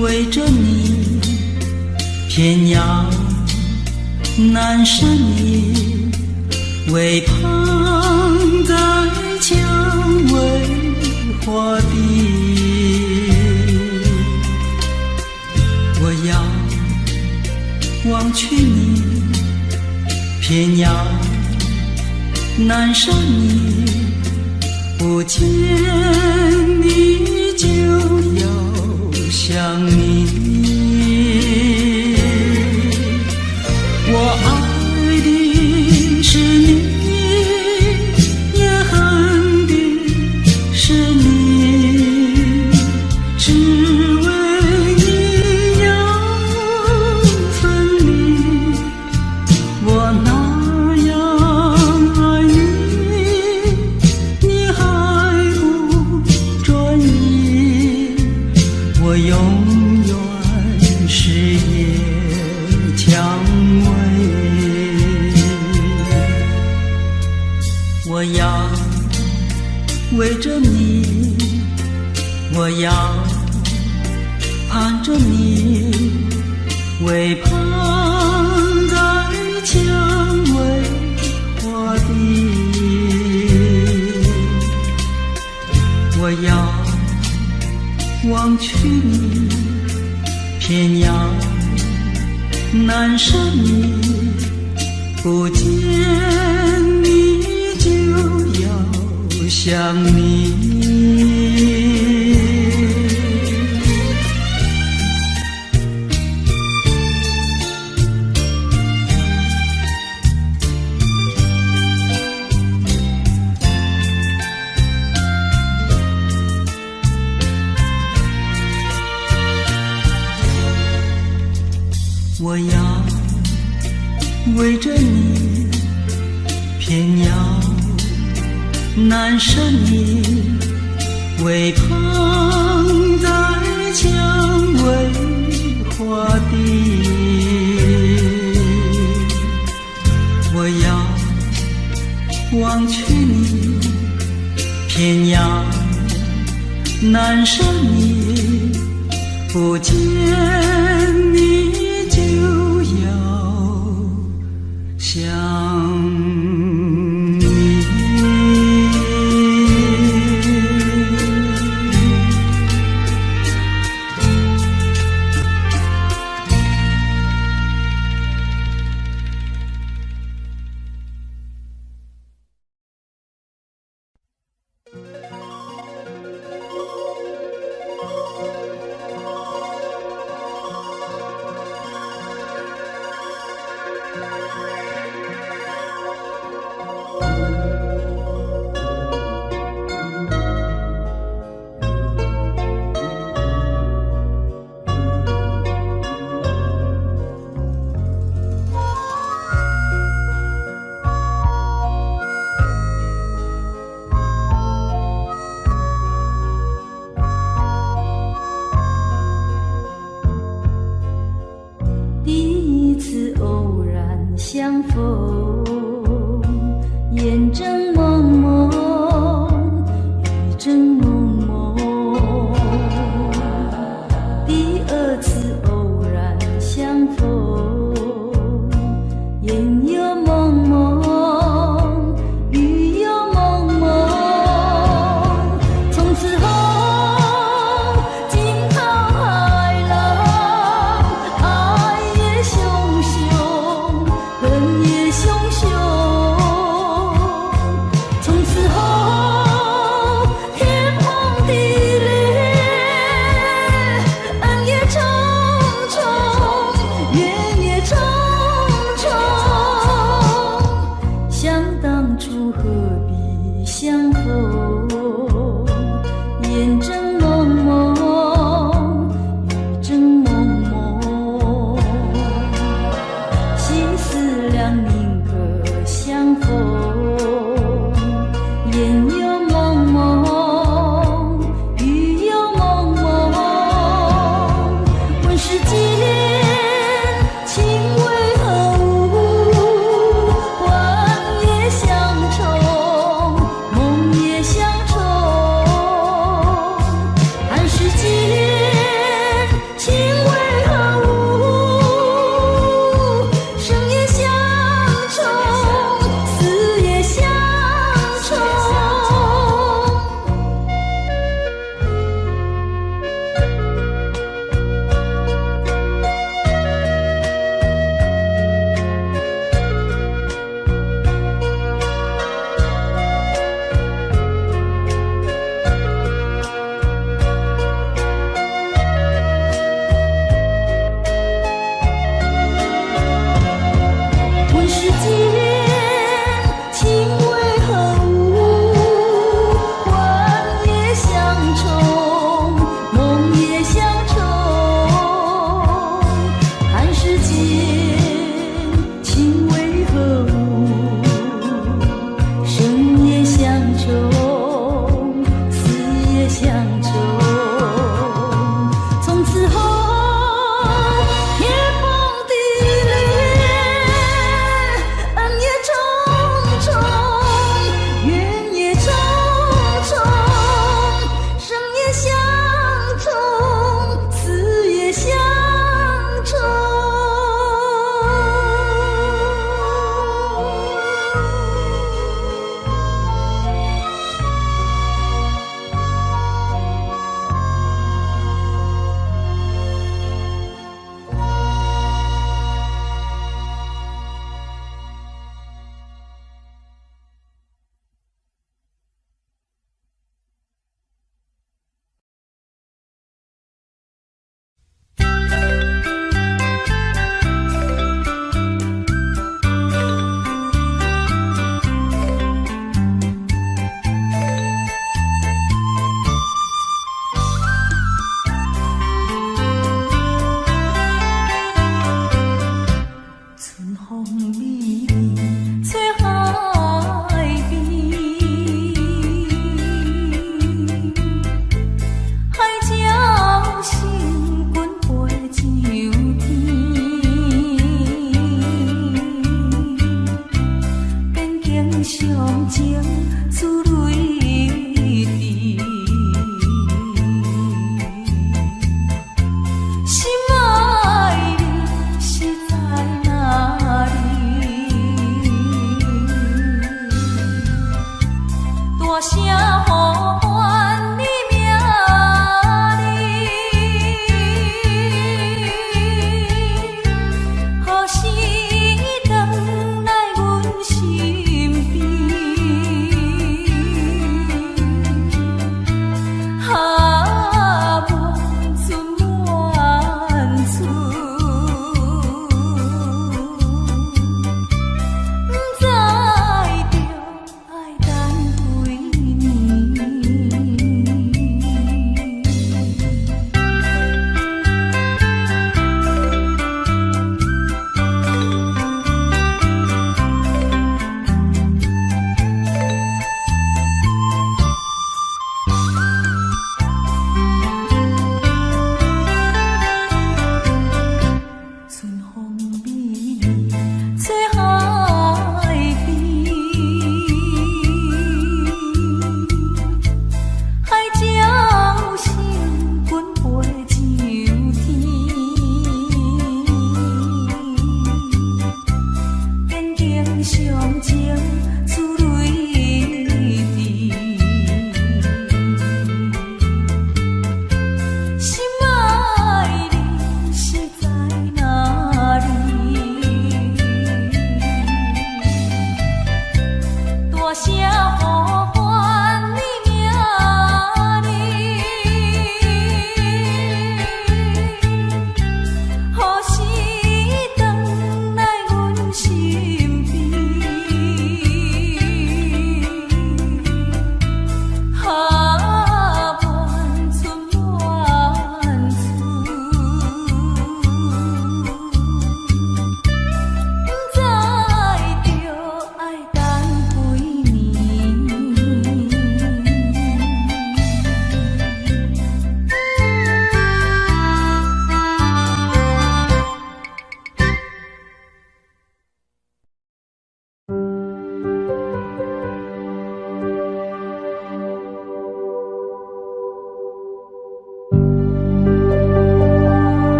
为着你，偏要难舍你，为旁在蔷薇花地。我要忘去你，偏要难舍你，不见你就要想你。我爱的是你，也恨的是你，只为你要分离。我那样爱你，你还不专一，我永远是野蔷薇。我要为着你，我要盼着你，为盼在蔷薇花地。我要忘去你，偏要难舍你，不见你就要想你。我要为着你，偏要难舍你，为旁在蔷薇花地。我要忘去你，偏要难舍你，不见你就要想你。相逢，眼睁蒙蒙，雨正蒙蒙。第二次偶然相逢，眼又蒙蒙，雨又蒙蒙。从此后，惊涛骇浪，爱也汹汹，恨也汹汹。从此后，天崩地裂，恩也重重，怨也重重。想当初何必相逢，眼睁蒙蒙，雨正蒙蒙。心思两宁可相逢，眼又蒙蒙，雨又蒙蒙。问世间情为何物，幻也相重，梦也相重。看世间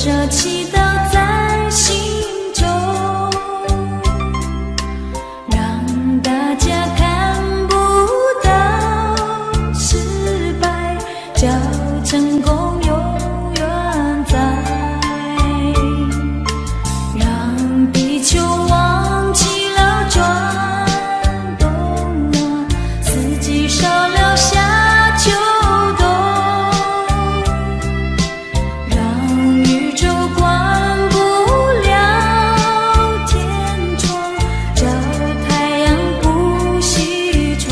少祈祷在心中，让大家看不到失败，叫成功永远在，让地球忘记了转动啊，四季少了夏秋冬，让宇宙关不了天窗，叫太阳不西冲。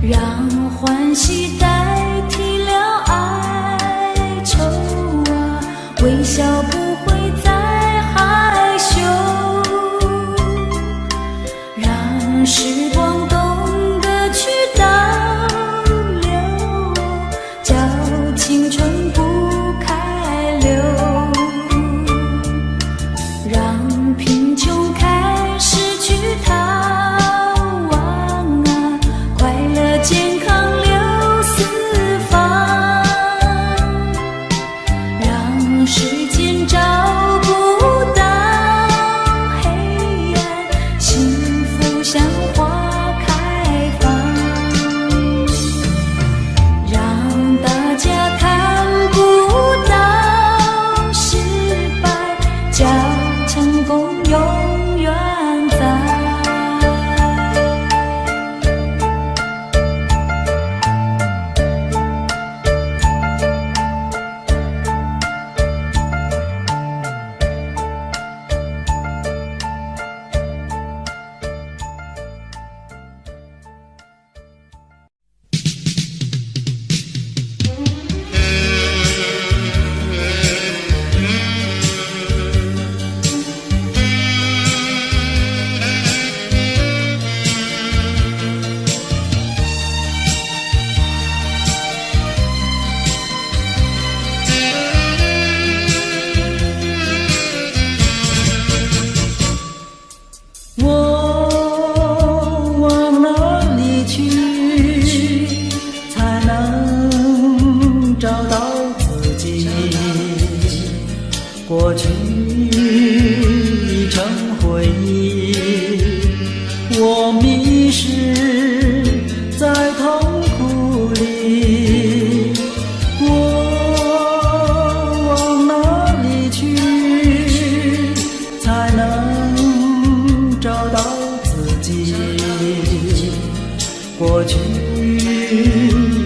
让欢喜代替了哀愁啊，微笑不会再害羞，让时光懂得去倒流，叫青春不开溜，让贫穷开始去逃亡啊，快乐健康流四方，让时间找不到黑暗，幸福像花开放，让大家看不到失败，叫成功永远在。我往哪里去，才能找到自己？过去已成回忆，我迷失在痛苦里。我往哪里去，才能找到自己？过去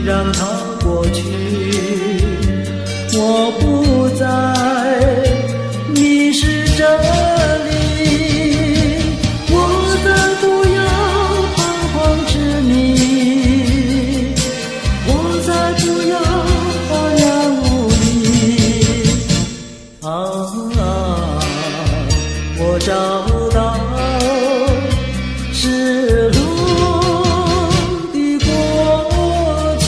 让它过去，我不再迷失这里，我再不要彷徨痴迷，我再不要荒凉无依。我找到失落的过去。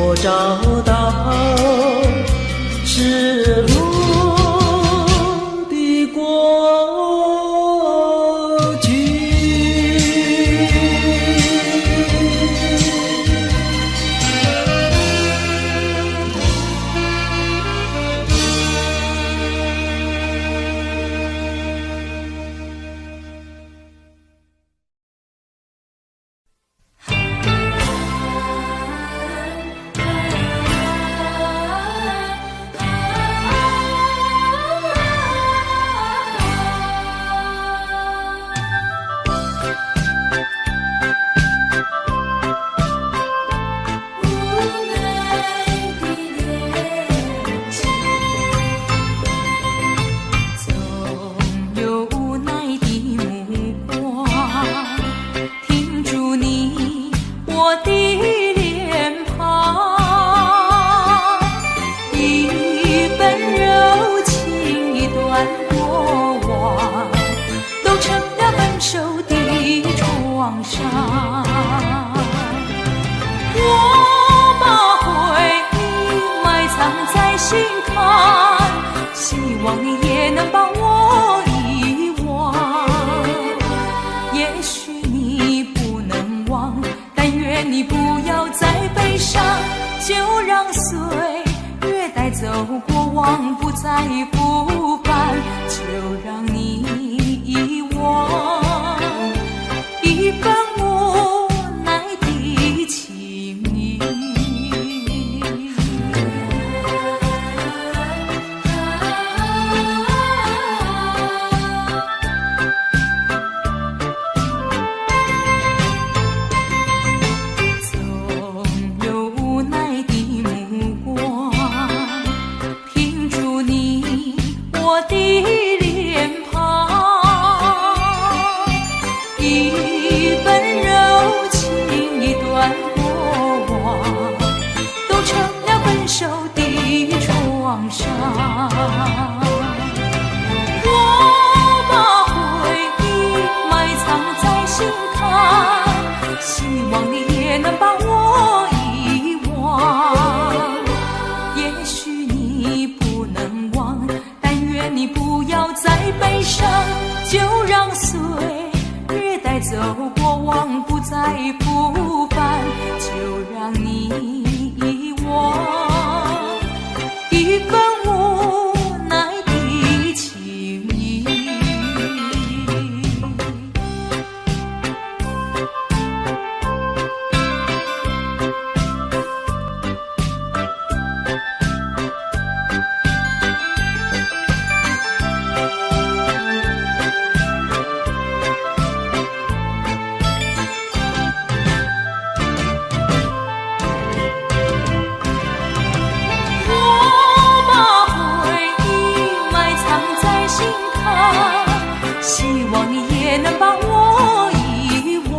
我找到失落的过去。希望你也能把我遗忘。也许你不能忘，但愿你不要再悲伤，就让岁月带走过往，不再复返，就让你遗忘一份无奈的情意。希望你也能把我遗忘。也许你不能忘，但愿你不要再悲伤，就让岁月带走过往，不再复返，就让你遗忘一份无奈的情意。希望你也能把我遗忘。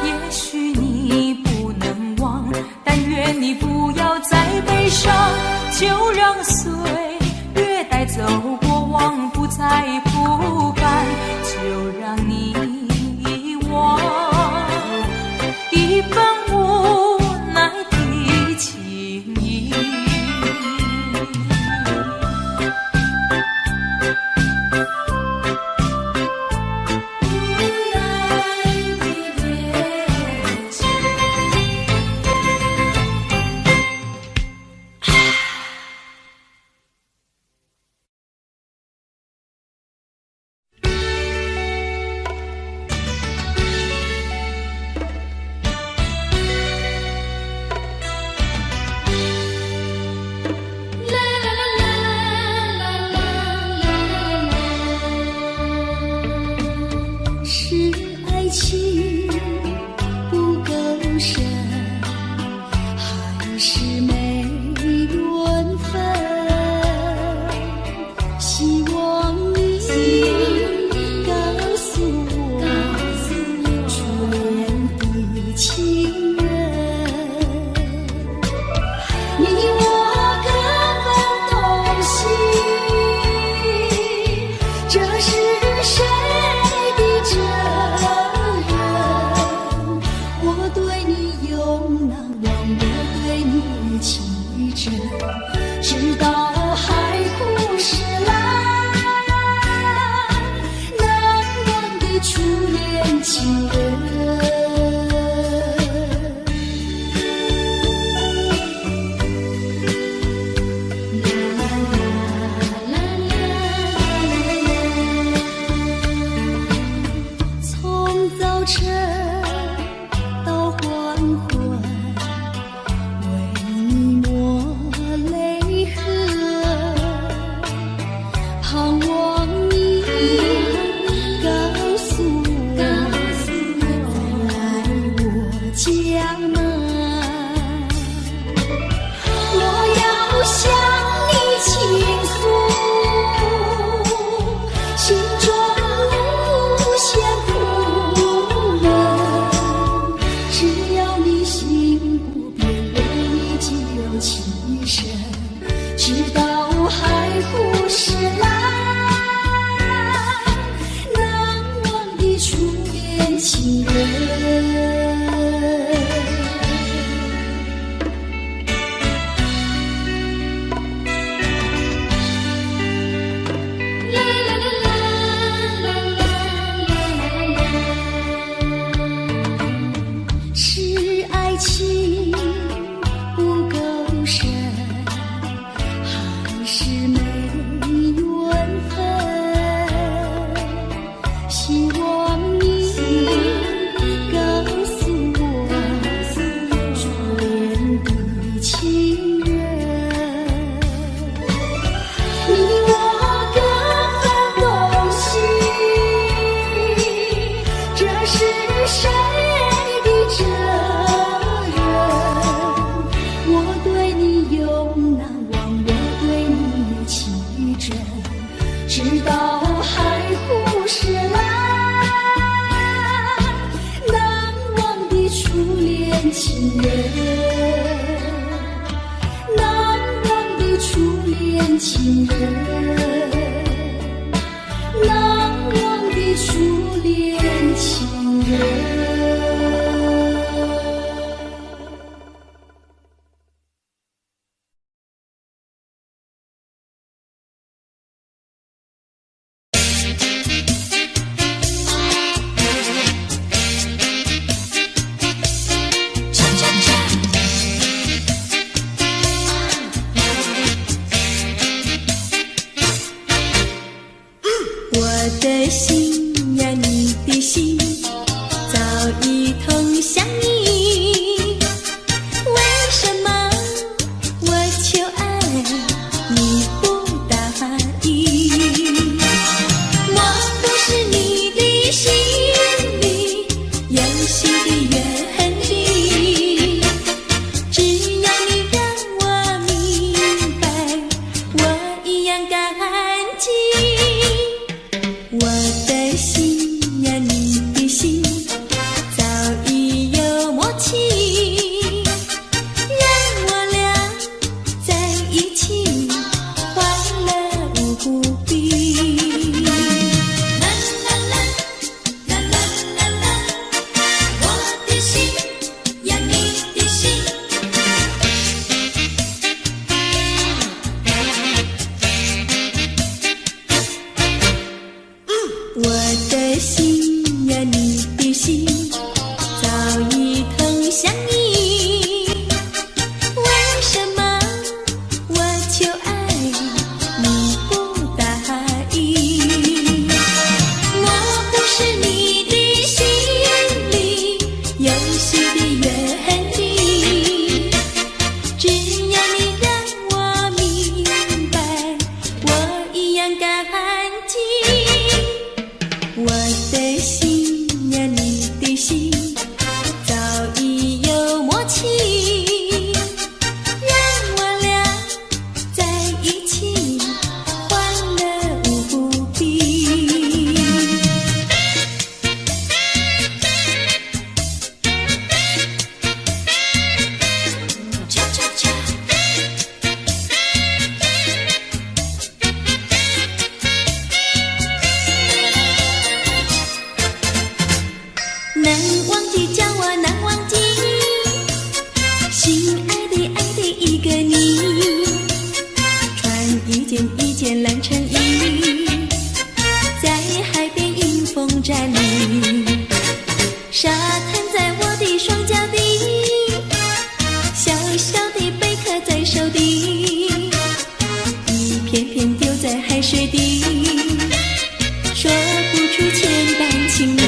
也许你不能忘，但愿你不要再悲伤，就让岁月带走过往，不再复返，就让你遗忘一份无奈的情意。人，难忘的初恋情人，难忘的初恋情人。我的心呀，你的心早已同向你，为什么我求爱你不答应？我不是你的心里游戏的原理，只要你让我明白，我一样感激。我的心呀，你的心早已有默契，让我俩在一起，欢乐无不必。啦啦啦，啦啦啦啦，我的心呀，你的心。我的心呀，你的心早已同向你，为什么我求爱你不答应？我不是你的心里游戏的原理，只要你让我明白，我一样感激。我的心呀，你的心早已有默契，让我俩在一起，欢乐无不必。恰恰恰。难忘记，叫我难忘记，心爱的爱的一个你，穿一件蓝衬衣，在海边迎风站立，沙滩在我的双脚底，小小的贝壳在手底，一片片丢在海水底，说不出千般情意。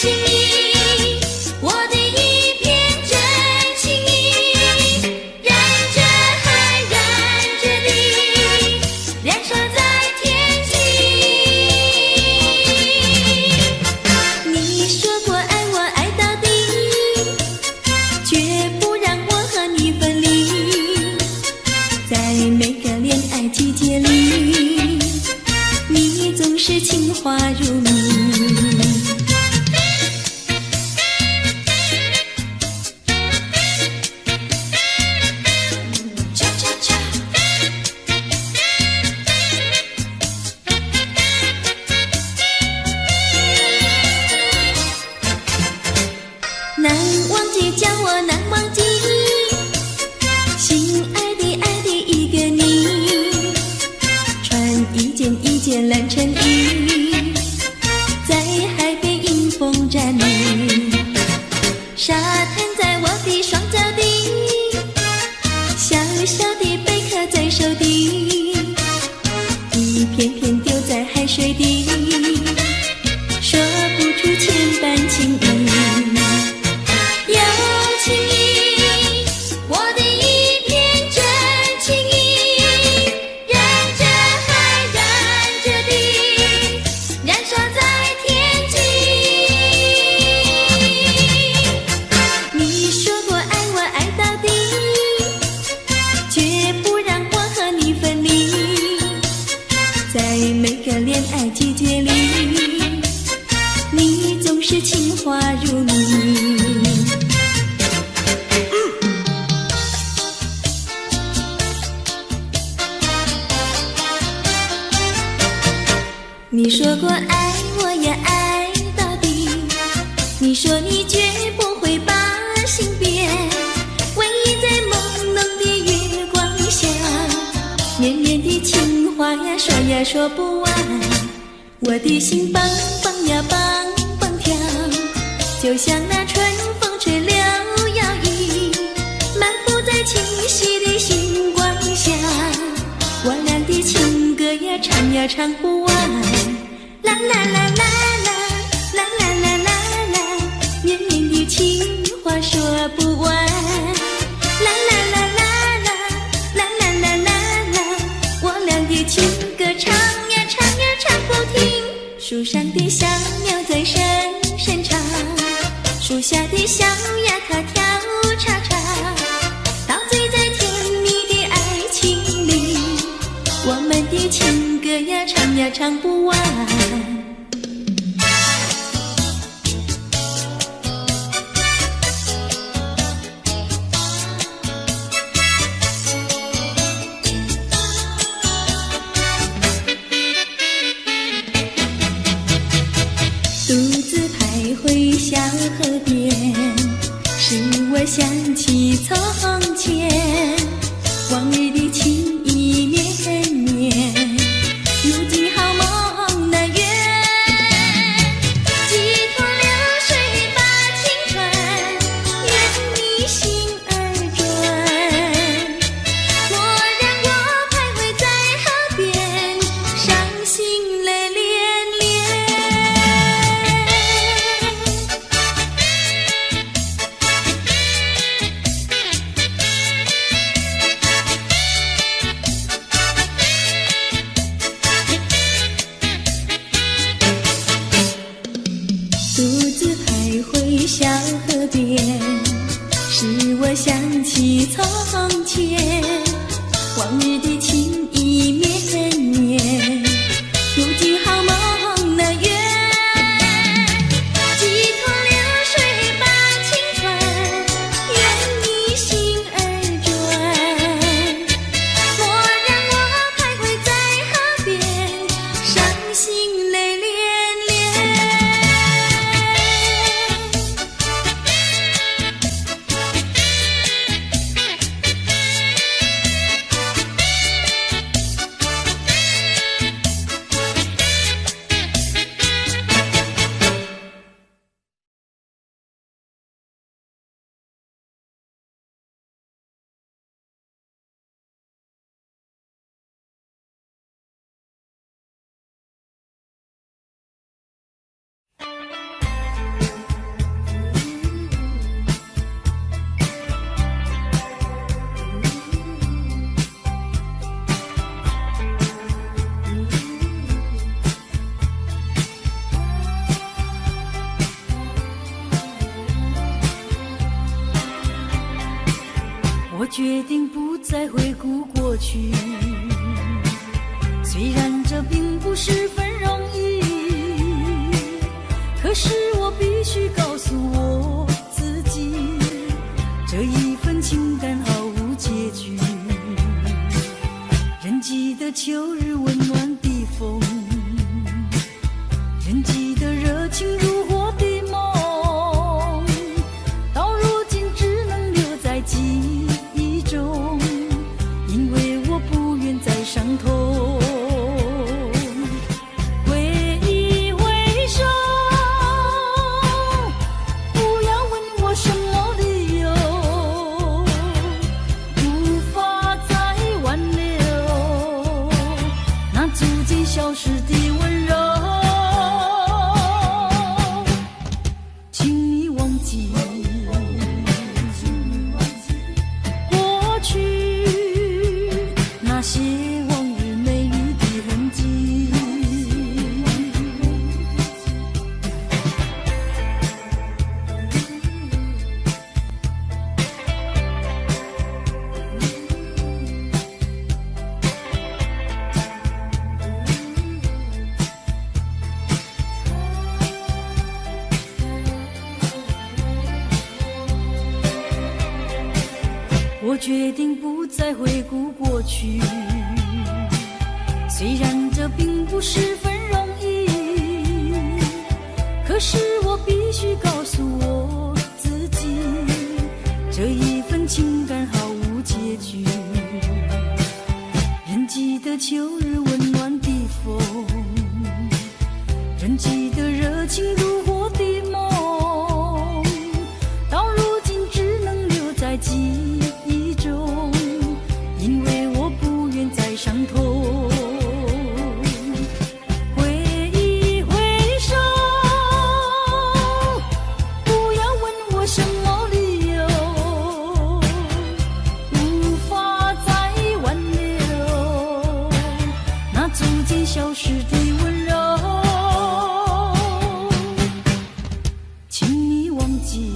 情意，我的一片真情意，燃着海，燃着地，燃烧在天际。你说过爱我爱到底，绝不让我和你分离。在每个恋爱季节里，你总是情话如蜜。难忘记，叫我难忘记，心爱的爱的一个你，穿一件蓝衬衣，在海边迎风站立，沙滩在我的双脚底，小小的贝壳在手底，一片片丢在海水底，说不出千般情意。情意，我的一片真情意，燃着海，燃着地，燃烧在天际。你心边，偎依在朦胧的月光下，绵绵的情话呀，说呀说不完，我的心梆梆呀梆梆跳，就像那春风吹柳摇曳，漫步在清晰的星光下，我俩的情歌呀唱呀唱不完，啦啦啦啦啦啦啦啦啦啦，绵绵的情话说不完，啦啦啦啦啦啦啦啦啦啦，我俩的情歌唱呀唱呀唱不停，树上的小鸟在声声唱，树下的小鸭它跳叉叉，陶醉在甜蜜的爱情里，我们的情歌呀唱呀唱不完。独自徘徊小河边，使我想起从前，往日的情意绵绵，如今好梦难圆，几托流水把情传，愿你心儿转，蓦然我徘徊在河边，伤心泪涟涟。独自徘徊小河边，使我想起从前，往日的情意绵绵，如今好梦难圆，几托流水把情传，愿你心儿转，蓦然我徘徊在河边，伤心泪涟涟。我决定不再回顾过去，虽然这并不十分容易，可是我必须告诉我自己，这一份情感毫无结局。仍记得秋日温暖的风，仍记得热情如火的梦，到如今只能留在记忆中，因为我不愿再伤痛。挥一挥手，不要问我什么理由，无法再挽留那逐渐消失的温柔。请你忘记过去那些往日美丽的痕迹。我决定不再回顾过去，虽然这并不十分容易，可是我必须告诉我自己，这一份情感毫无结局。人记得秋日温暖的风，人记得热情如火的梦，到如今只能留在记忆中，因为我不愿再伤痛。挥一挥手，不要问我什么理由，无法再挽留那逐渐消失的温柔。请你忘记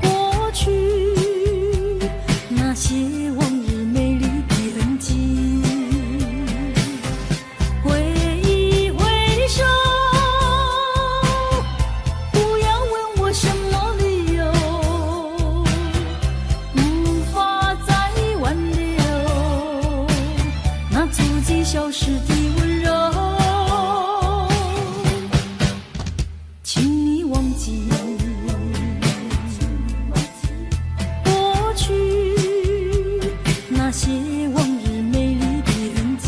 过去那些往日美丽的痕迹，挥一挥手，不要问我什么理由，无法再挽留那逐渐消失的温柔。请你忘记过去那些往日美丽的痕迹。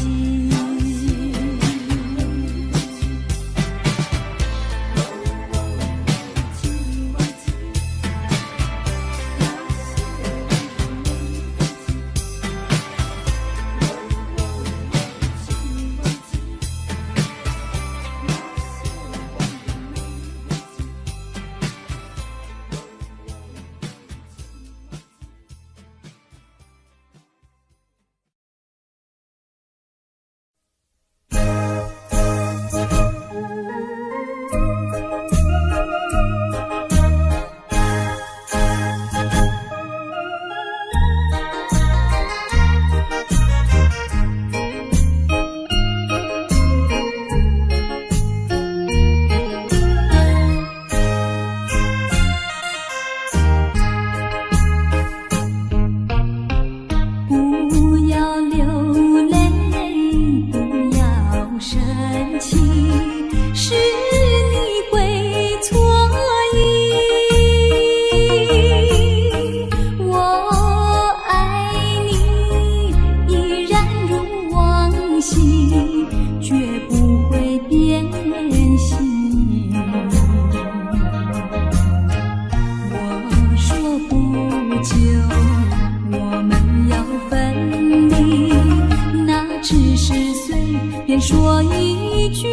说一句，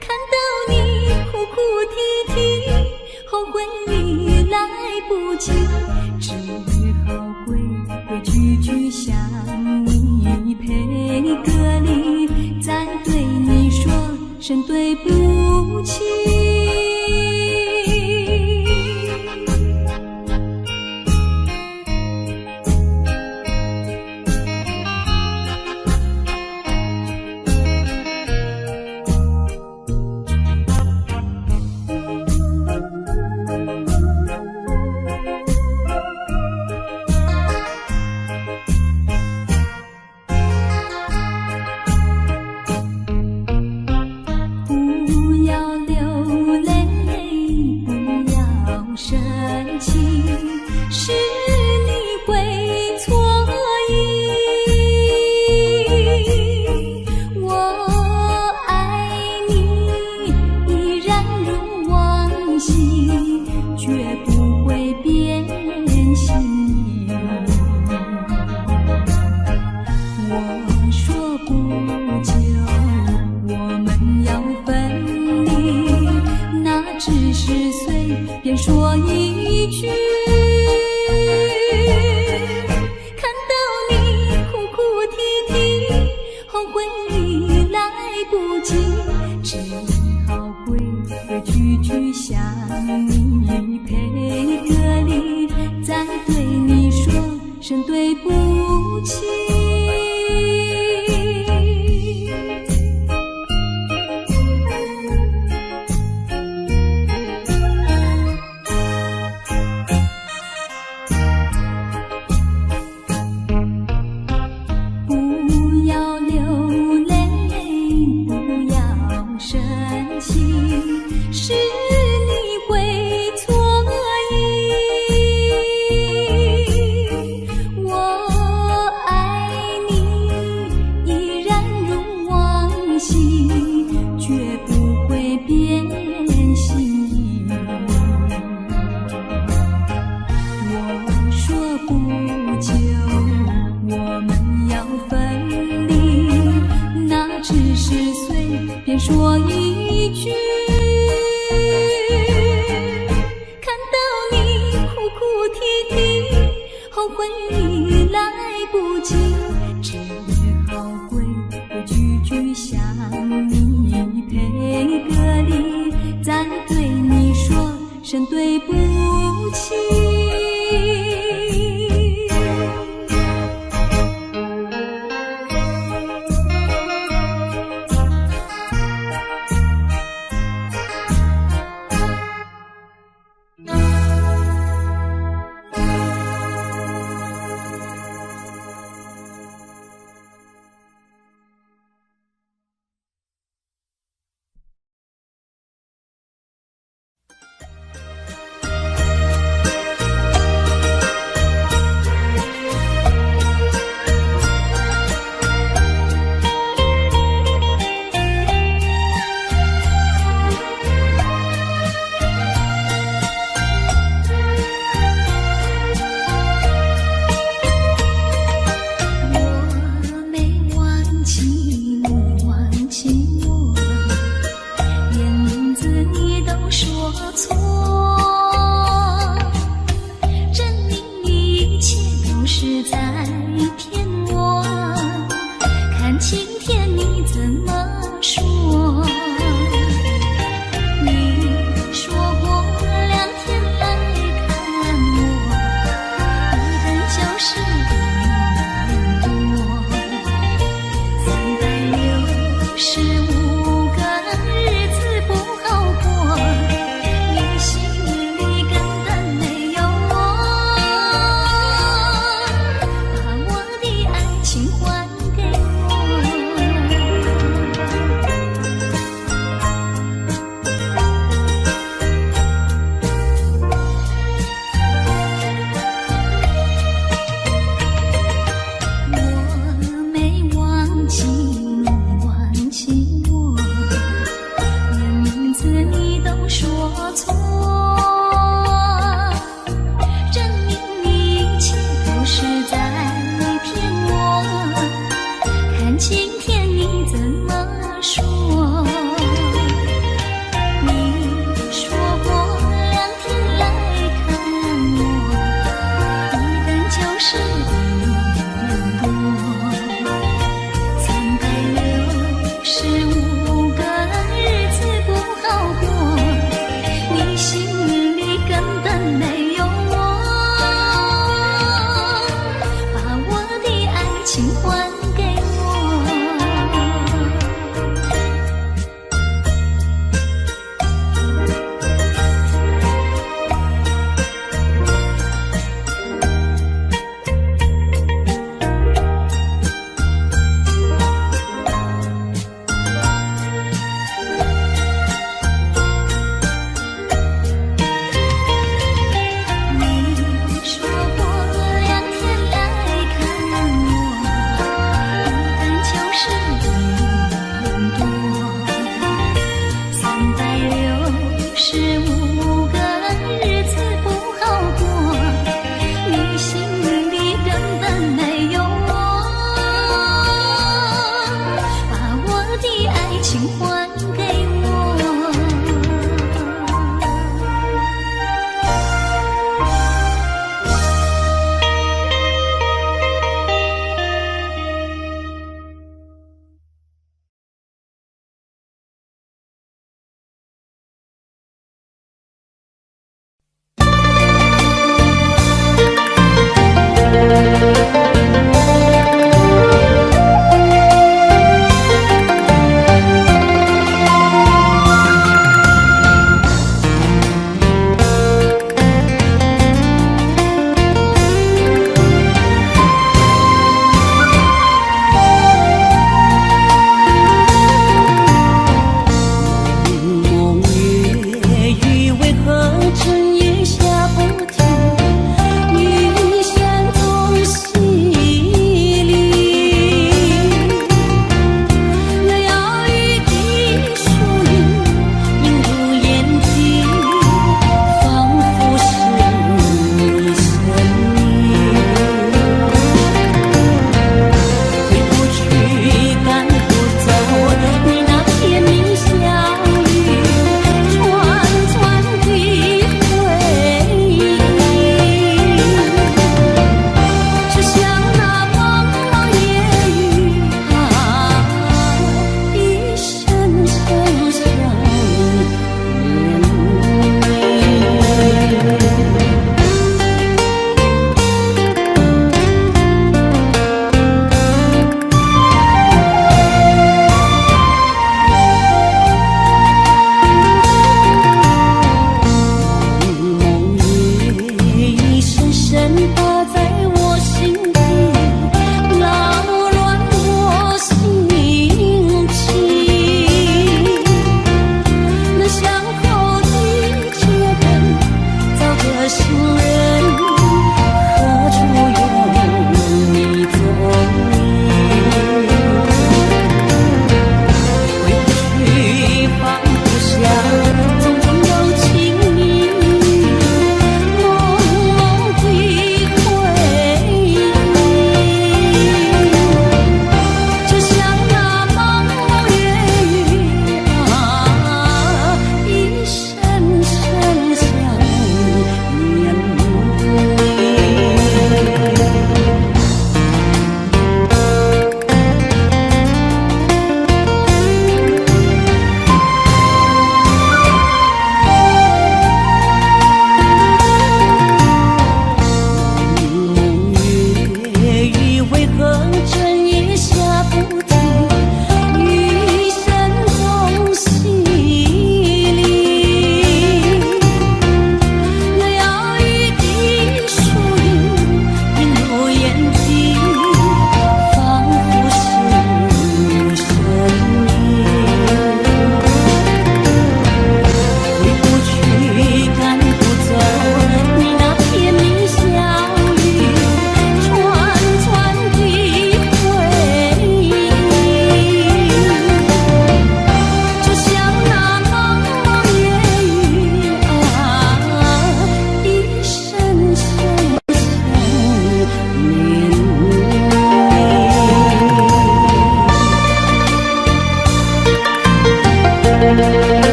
看到你哭哭啼啼，后悔已来不及，只好规规矩矩向你赔个礼，再对你说声对不起。便说一句，看到你哭哭啼啼，后悔已来不及，只好规规矩矩向你赔个礼，再对你说声对不起。是回来不及，只好回句句向你赔个礼，再对你说声对不起。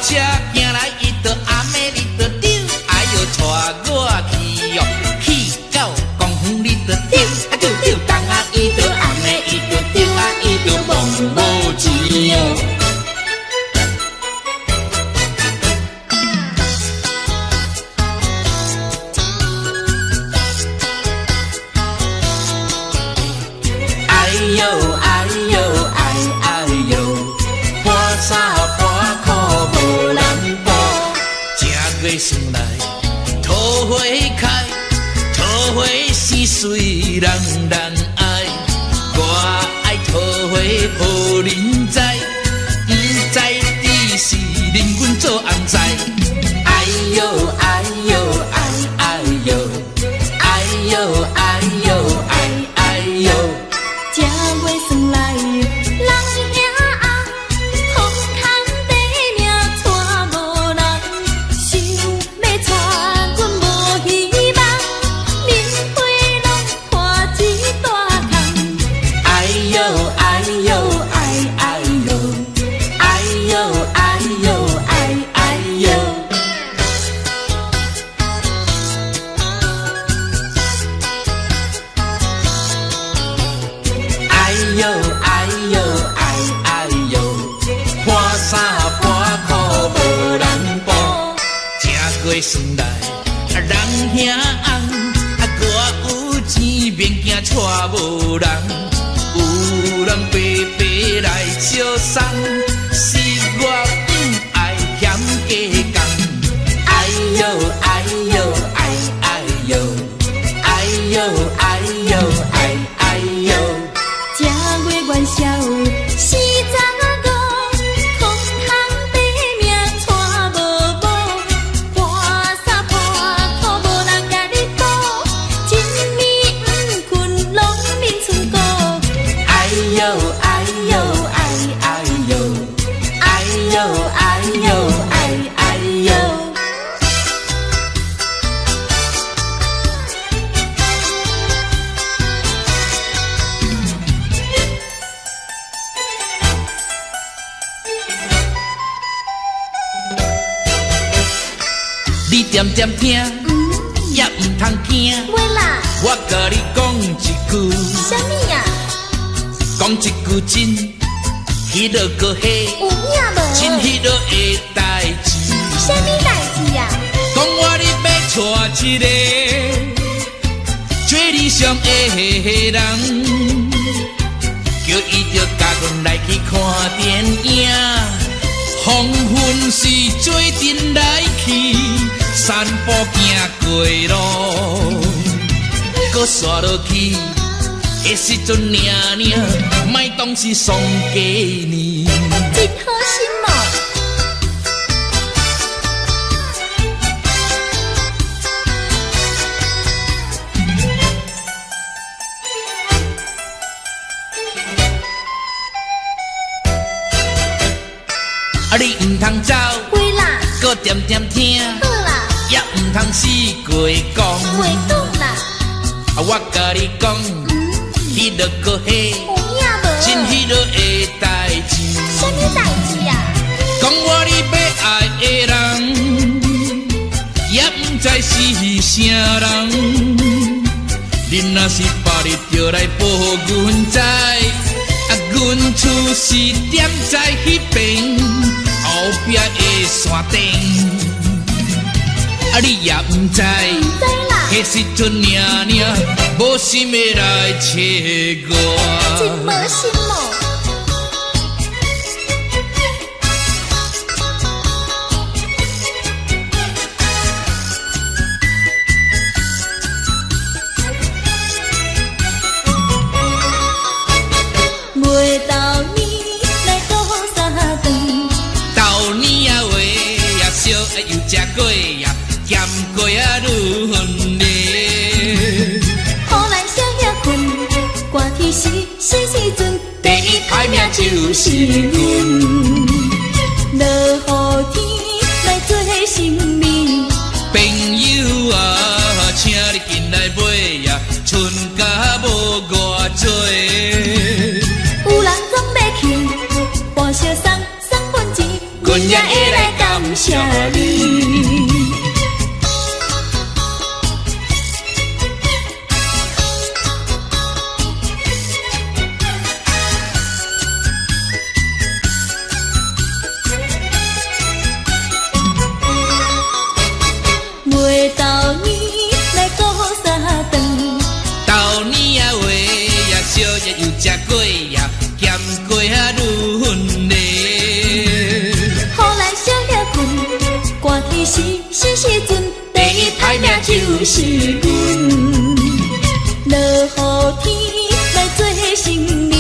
车行来，伊就暗暝你就丢，哎哟，带我去哦，去到公园你就丢，啊丢丢，当啊伊就暗暝伊就丢啊，伊就忘无钱哦。哎呦哎呦哎哎呦，半衫半裤无人补，正月算来桃花开，桃花是水人人爱，我爱桃花予人知，不知只是恁阮做红菜。哎呦哎呦哎哎呦，哎呦哎呦哎哎呦。正月算来，人兄红，风空地命带无人，想要带阮无希望，面花拢看一大空。哎呦哎呦哎哎呦，哎呦哎呦哎哎呦。哎呦哎呦哎哎呦，半衫半裤无人补，正月算来人兄红，我有钱免惊带无人，有人白白来相送，是我不爱嫌加工。哎呦哎呦哎哎呦，哎呦哎呦哎哎呦。正月元宵四十五，空空地命带无补，半衫半裤无人甲你补，一暝不困拢眠厝孤。哎呦哎呦哎哎呦，哎呦哎呦哎哎呦。你点点听，也唔通惊。喂啦，我甲你讲一句，啥物呀？讲一句真，迄落个嘿，有影无？真迄落的代志。啥物代志呀？讲我你要娶一个最理想的人，叫伊着甲阮来去看电影。黄昏时做阵来去，散步行过路，搁刷落去的时阵领领，莫当是丧家呢。真好心哦！啊，你唔通走，喂啦，搁点点听，好啦，也唔通死过讲。袂讲啦，啊，我甲你讲，迄落个嘿，有影无？真迄落的代志。啥物代志呀？讲我你要爱的人，也唔知是啥人。恁若是别日就来报阮知，啊，阮厝是点在迄边后壁的山顶。啊，你也唔知，知啦，迄时阵领领，无心要来找我。真无心哦。每到年来过三顿，豆年啊话也烧，又食过呀，咸过啊愈分裂。好咱少遐困，寒天时时阵，第一歹命就是阮，落雨天来做新年。朋友啊，请你进来买呀，春假无偌多。有人总要去，半烧送分钱，阮也会来感谢你。每到年来过三顿，到年啊话呀，烧热又食过呀，咸过啊愈芬丽。予咱烧了困，寒天时阵，第一歹命就是阮。落雨天来做成年，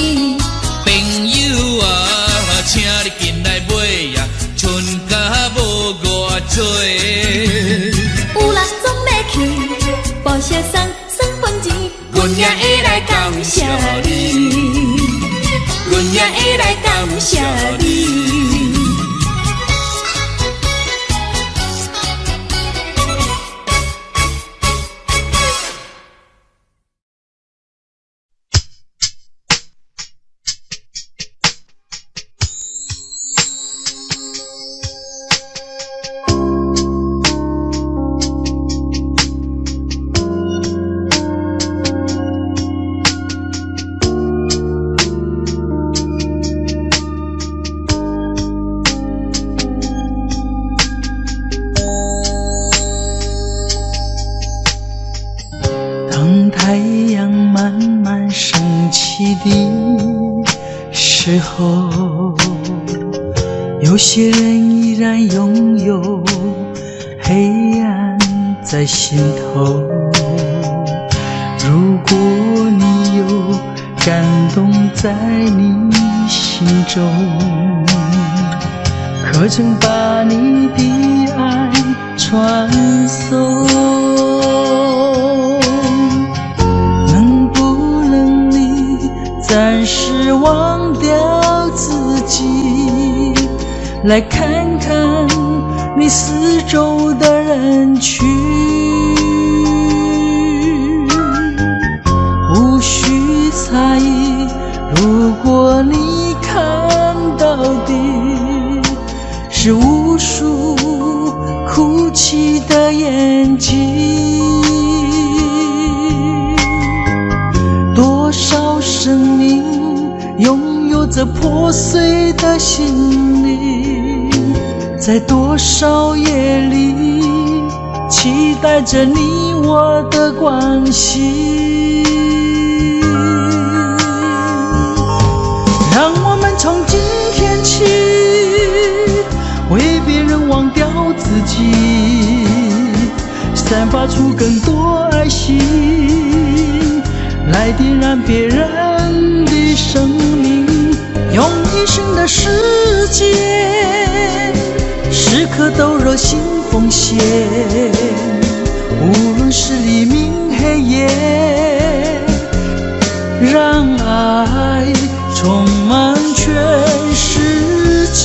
朋友啊，请你进来买呀，春甲无偌多。有人总要去报社送份钱，阮也会来感谢你，阮也会来感谢你。太阳慢慢升起的时候，有些人依然拥有黑暗在心头。如果你有感动在你心中，可曾把你的爱传送？暂时忘掉自己，来看看你四周的人群，无需猜疑。如果你看到的是无数哭泣的眼睛，多少生命拥有着破碎的心灵，在多少夜里期待着你我的关系。让我们从今天起为别人忘掉自己，散发出更多爱心，来点燃别人的生命，用一生的时间，时刻都热心奉献。无论是黎明黑夜，让爱充满全世界。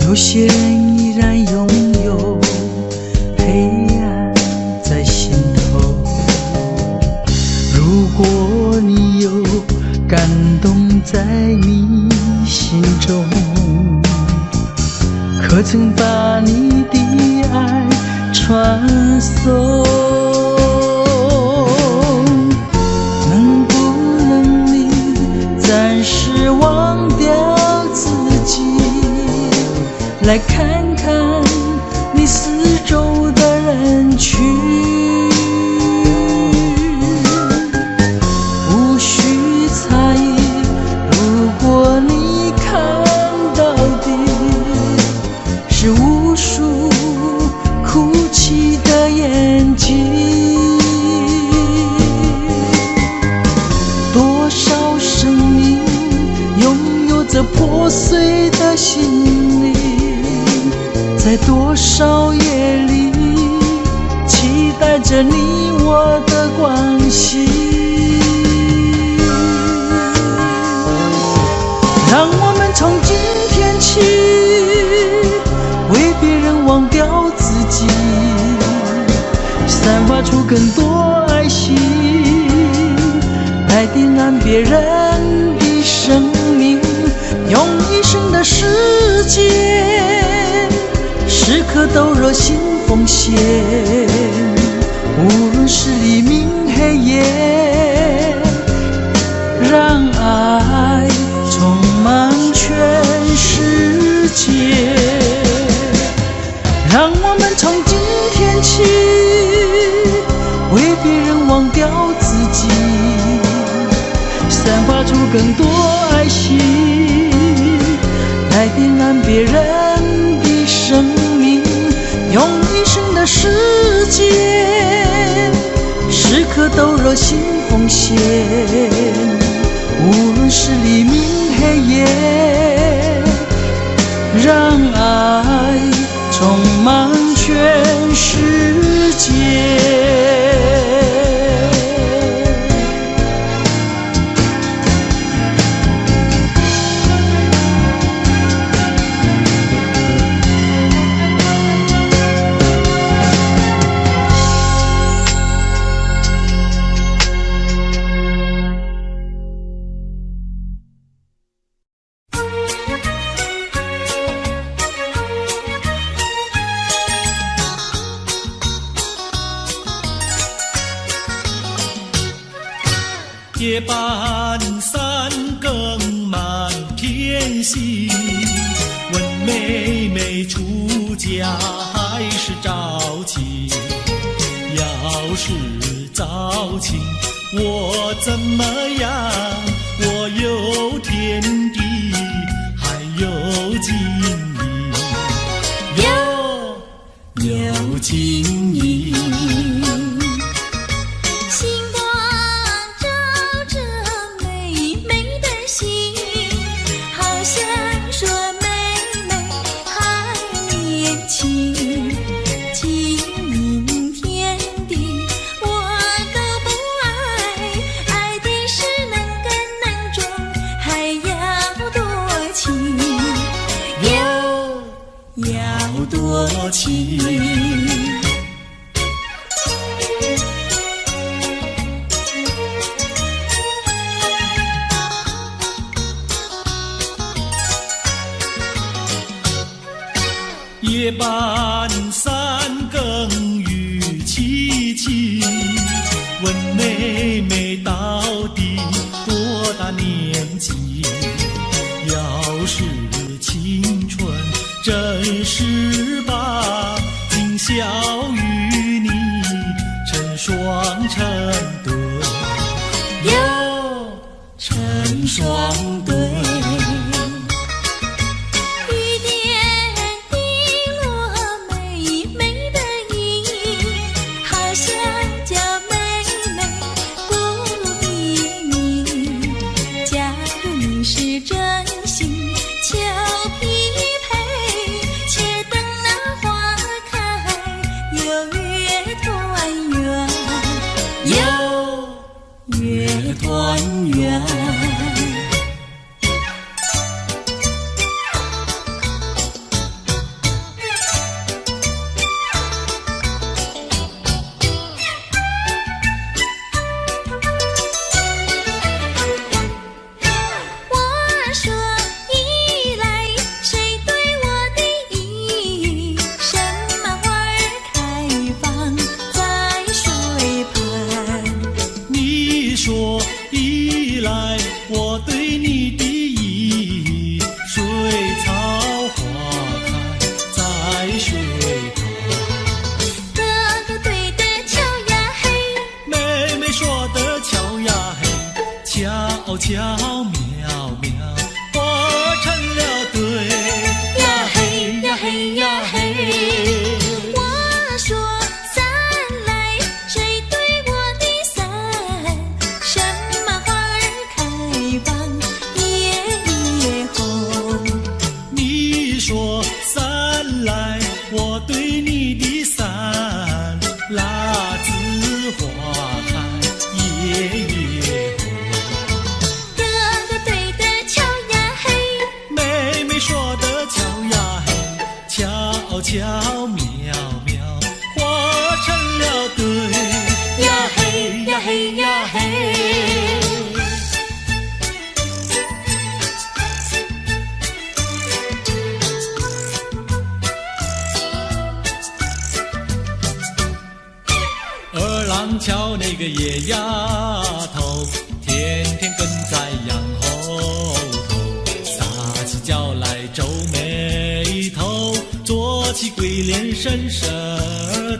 有些人依然拥有黑暗在心头。如果你有感动在你心中，可曾把你的爱传送？能不能你暂时忘掉自己，来看看你四周的人群，无需猜疑。如果你看到的是无数哭泣的眼睛，多少生命拥有着破碎的心灵，在多少夜里期待着你我的关系。让我们从今天起为别人忘掉自己，散发出更多爱心，来点燃别人的生命，用一生的时间时刻都热心奉献，无论是黎明黑夜，让爱充满全世界。让我们从今天起为别人忘掉自己，散发出更多爱心，来点燃别人的生命，用一生的时间时刻都热心奉献，无论是黎明黑夜，让爱充满全世界。夜半三更满天星，问妹妹出嫁还是早亲？要是早亲，我怎么样？我有天地，还有金银，有金银。多情，夜半三更雨凄凄，问妹妹到底多大年纪？要是青春真是把今宵与你成双成对，哟，成双对。雨点滴落美美的衣，好像叫妹妹不理你。假如你是真心俏皮，团圆。我说依来，谁对我的意？什么花儿开放在水盆？你说依赖我对你的意，水草花开在水旁。哥哥对的巧呀嘿，妹妹说的巧呀嘿，巧巧妙妙，我成了对呀嘿呀嘿呀嘿。我说伞来，谁对我的伞？什么花儿开放夜夜红？你说伞来，巧妙妙化成了对呀嘿呀嘿呀嘿。二郎桥那个野丫头，天天跟在羊后头，撒起娇来皱眉头，做起鬼脸伸舌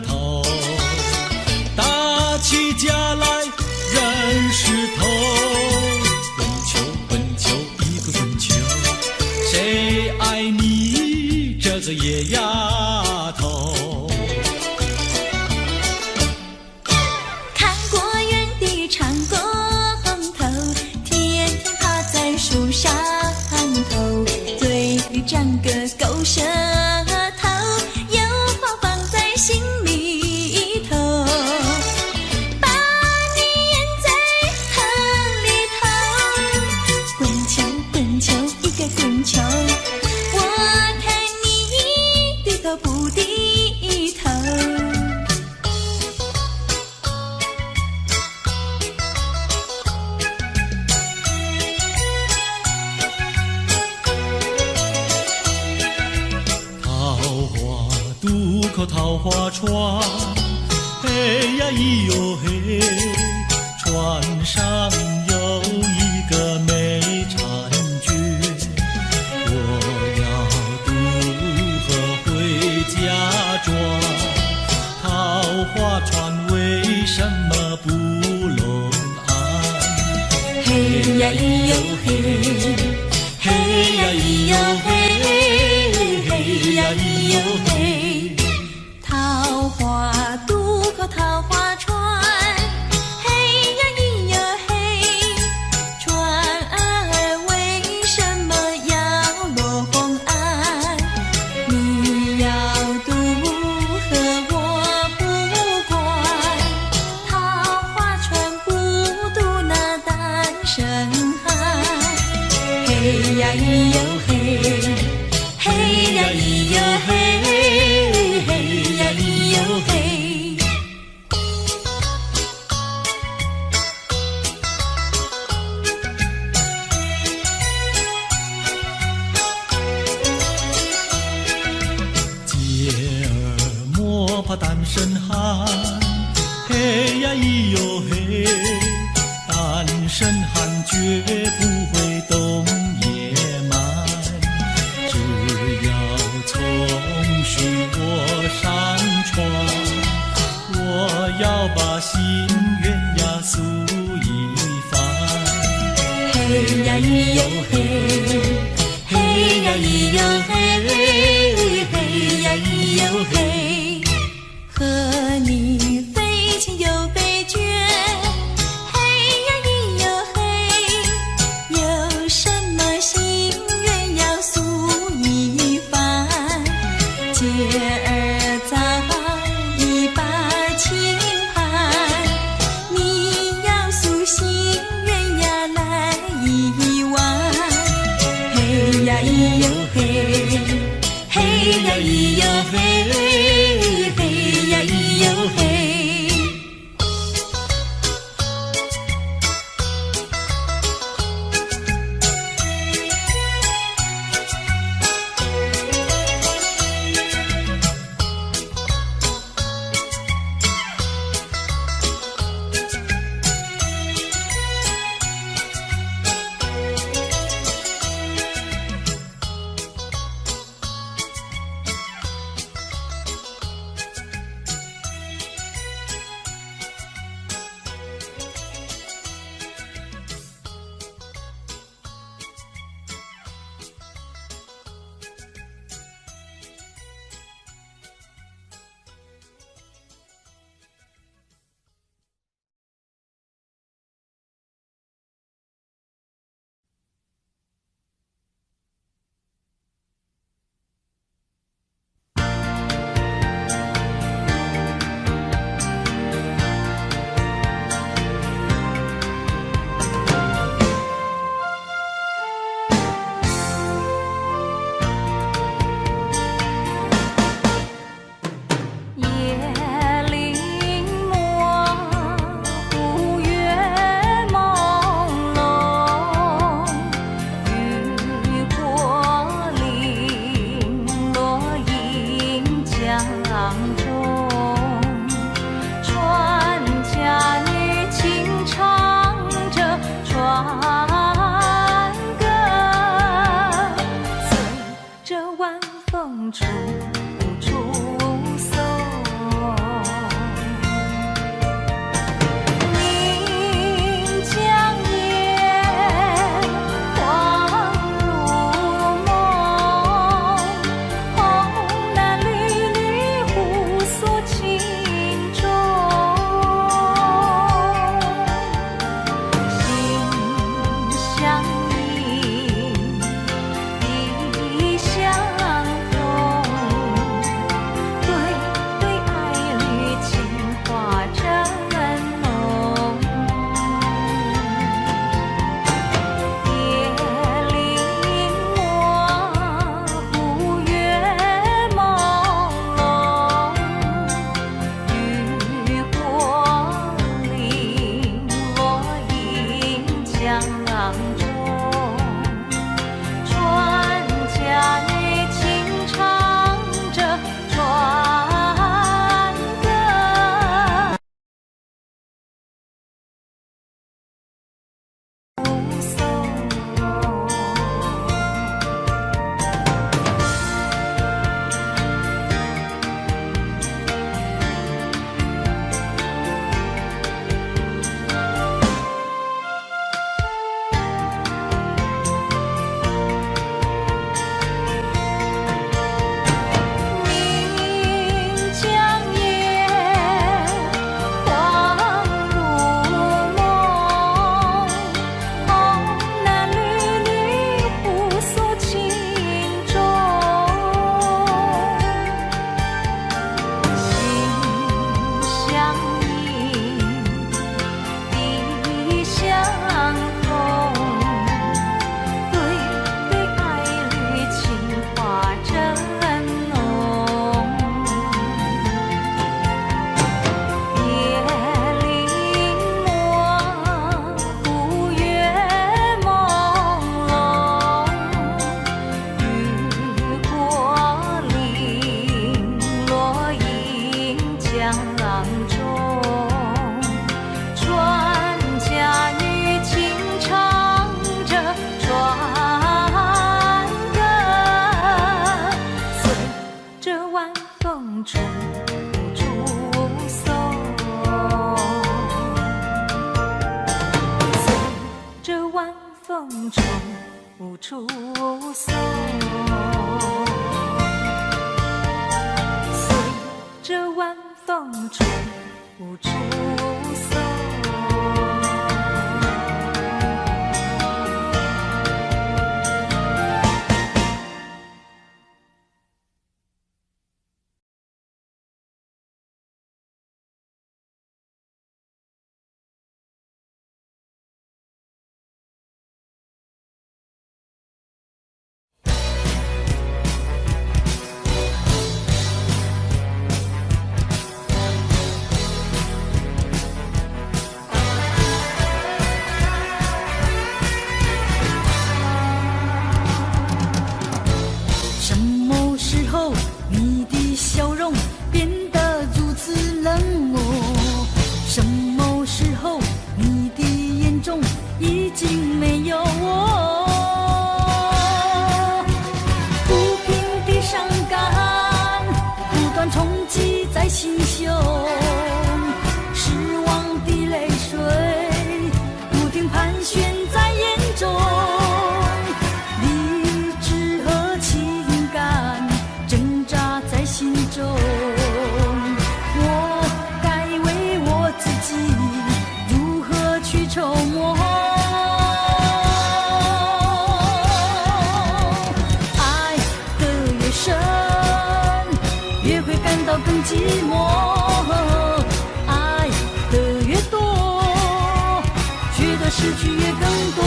头，打起架来扔石头，滚球滚球一个滚球，谁爱你这个野丫头？长个狗舌头，有话放在心里头，把你咽在河里头。滚球滚球一个滚球，我看你低头不低头。渡口桃花船，嘿呀咿哟嘿，船上有一个美婵娟，我要渡河回家庄，桃花船为什么不拢岸？嘿呀咿哟嘿，嘿呀咿哟嘿，嘿呀咿哟嘿。桃花渡口桃花船，嘿呀咿呀嘿，船儿为什么要落红岸？你要渡河我不管，桃花船不渡那单身汉。嘿呀咿哟嘿，嘿呀咿哟嘿，嘿呀咿哟嘿。姐儿莫怕单身汉，嘿呀咿哟嘿，单身汉绝不会动野蛮，只要从许我上床，我要把心愿呀诉一番。嘿呀咿哟嘿，嘿呀咿哟嘿，嘿呀咿哟嘿。和你非亲又非眷，嘿呀咿哟嘿。有什么心愿要诉一番？姐儿早已把情盘，你要诉心愿呀来一碗。嘿呀咿哟嘿，晚风处处送。岷江夜，黄如梦，红男缕缕互诉情衷。心相印，意相通，对对爱侣情话真浓。夜临模糊月朦胧，渔火零落映江中。船家女轻唱着船歌，目送。岷江夜，黄如梦，红男缕缕互诉情衷。心相印，意相通，对对爱侣情话真浓。夜临模糊月朦胧，渔火零落映江中。船家女轻唱着船歌，随着晚风处处送，随着晚风处处送，随着晚风处处送。什么时候你的笑容变得如此冷漠？什么时候你的眼中已经没有我？不平的伤感不断冲击在心胸，失望的泪水不停盘旋在眼中。理智和情感挣扎在心中，我该为我自己如何去筹谋？爱得越深，越会感到更寂寞；爱得越多，觉得失去越更多。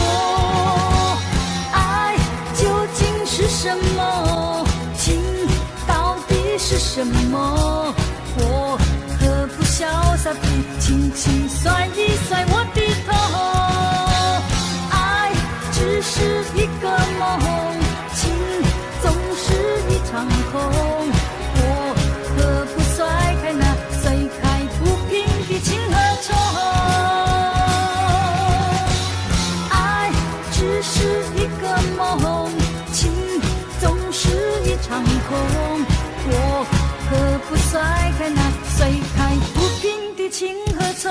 爱究竟是什么？情到底是什么？我何不潇洒地轻轻甩一甩我的头？爱只是一个梦，情总是一场空。我何不甩开那甩开不平的情和愁？爱只是一个梦，情总是一长空。我何不甩开那甩开不平的情和愁？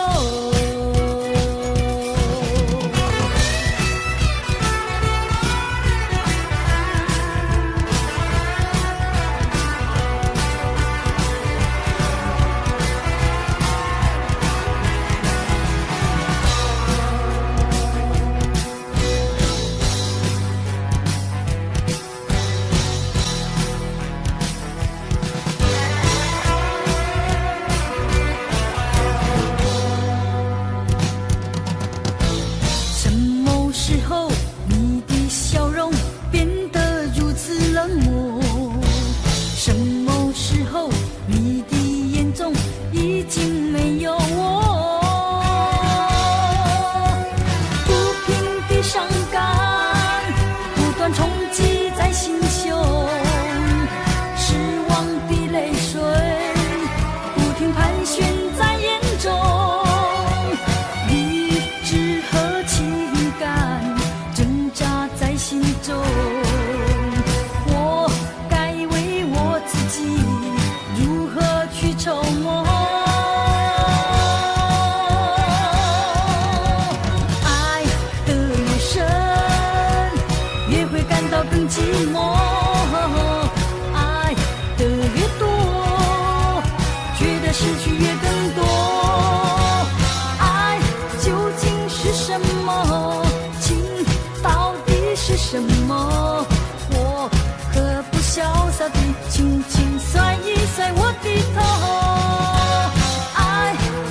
寂寞，爱的越多，觉得失去越更多。爱究竟是什么？情到底是什么？我何不潇洒地轻轻甩一甩我的头？爱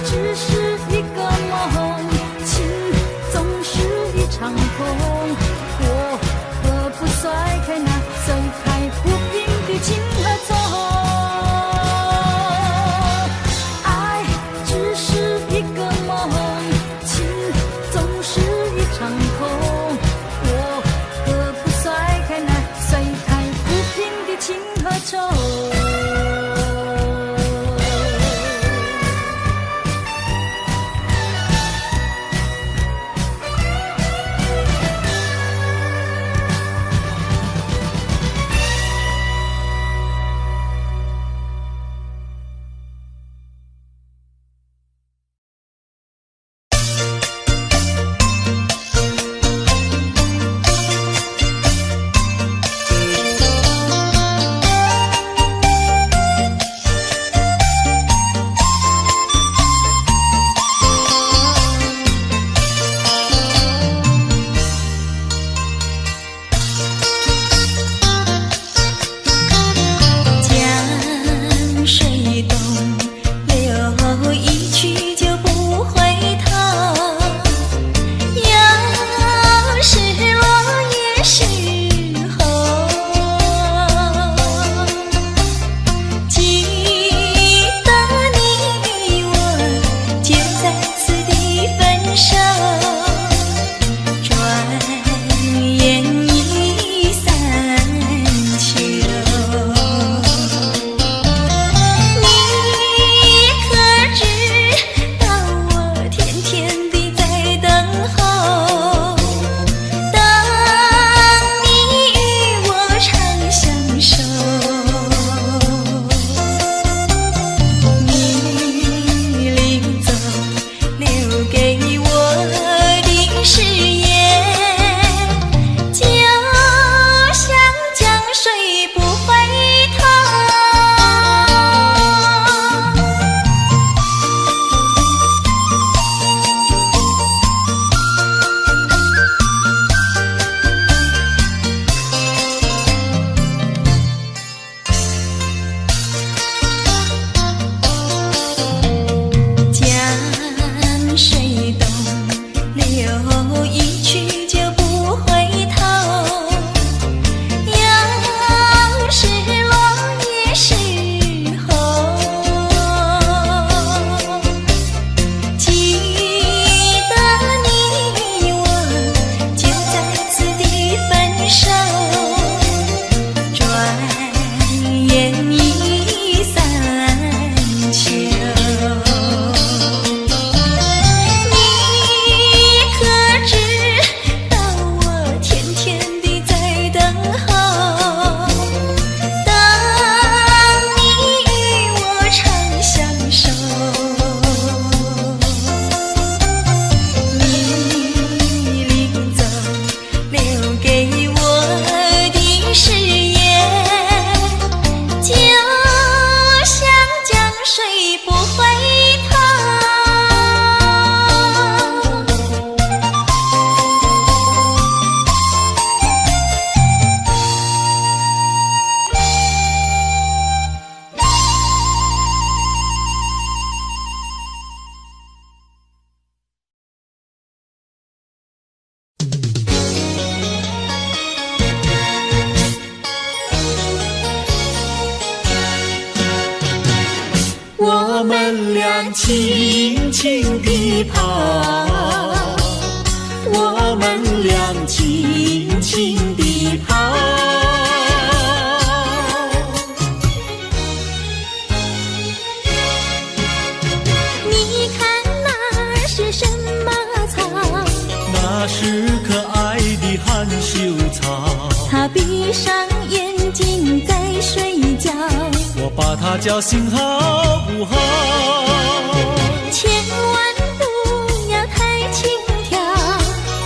只是一个梦，情总是一场空。甩开那甩开不平的情和愁，爱只是一个梦，情总是一场空。我何不甩开那甩开不平的情和愁？我们俩轻轻地跑，我们俩轻轻地跑。你看那是什么草？那是可爱的含羞草，它闭上眼睛在睡觉，我把它叫醒好不好？千万不要太轻佻，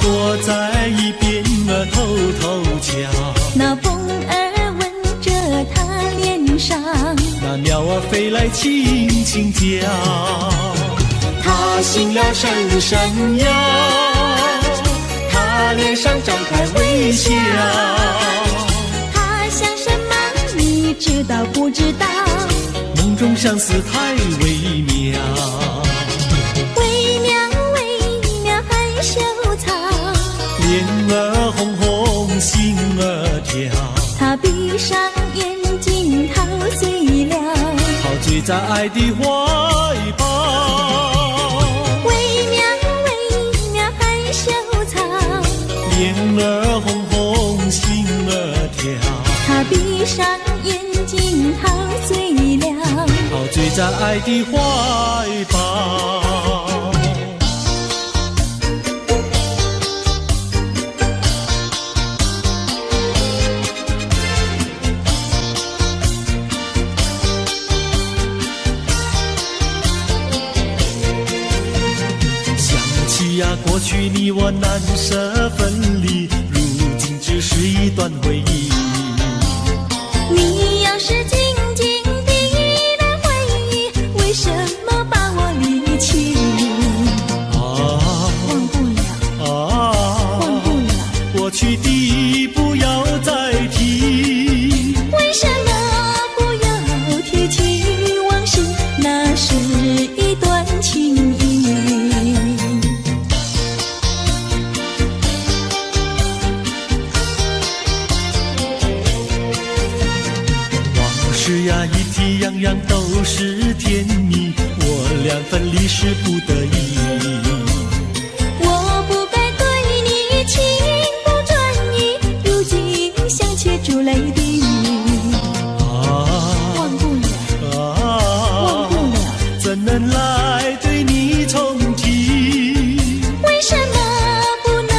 躲在一边偷偷瞧。那风儿吻着它脸上，那鸟儿飞来轻轻叫，它醒了伸伸腰，它脸上张开微笑。它想什么你知道不知道？梦中相思太微妙，微妙微妙含羞草，脸儿红红心儿跳，它闭上眼睛陶醉了，陶醉在爱的怀抱。微妙微妙含羞草，脸儿红红心儿跳，它闭上眼睛陶醉了，陶醉在爱的怀抱。过去你我难舍分离，如今只是一段回忆。你要是静静地来回忆，为什么把我离弃？忘不了，忘不了，过去的不要再提。为什么不要提起往事？那是一段情谊。是呀，一提样样都是甜蜜，我俩分离是不得已。我不该对你情不专一，如今想起珠泪滴。忘不了，忘不了，怎能来对你重提？为什么不能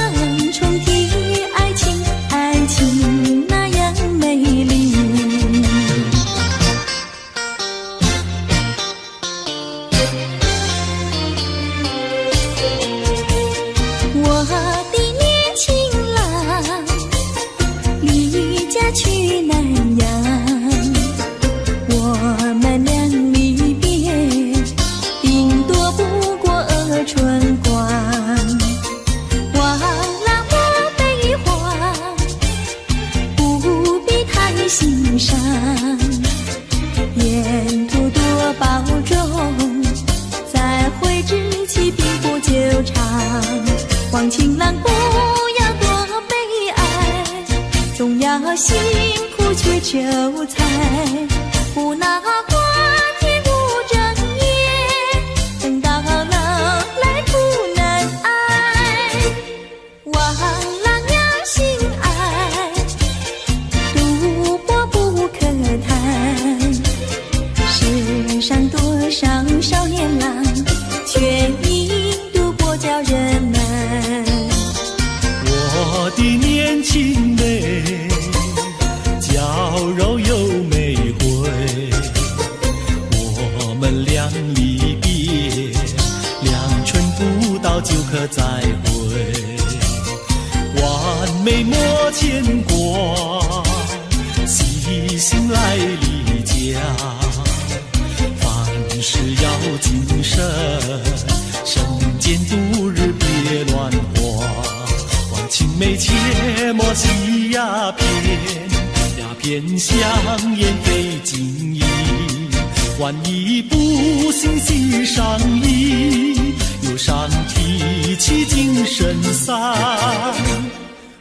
重提爱情？爱情那样美丽。我的年轻郎离家去南洋，我们俩离别顶多不过春光，忘了我悲欢，不必太心伤，沿途多保重，再会之期并不久长。望情郎不要多悲哀，总要辛苦去求财，不拿花天不正业，等到老来苦难挨。望郎要心爱，赌博不可谈，世上多少少年郎，却因赌博叫人难。我的年轻妹，娇柔又美慧，我们俩离别2春不到就可再会，完美莫牵挂，细心来离家，凡事要谨慎，身兼度日别乱花，情妹切莫吸鸦片，鸦片香烟非禁意，万一不幸喜上衣，忧伤提起精神散，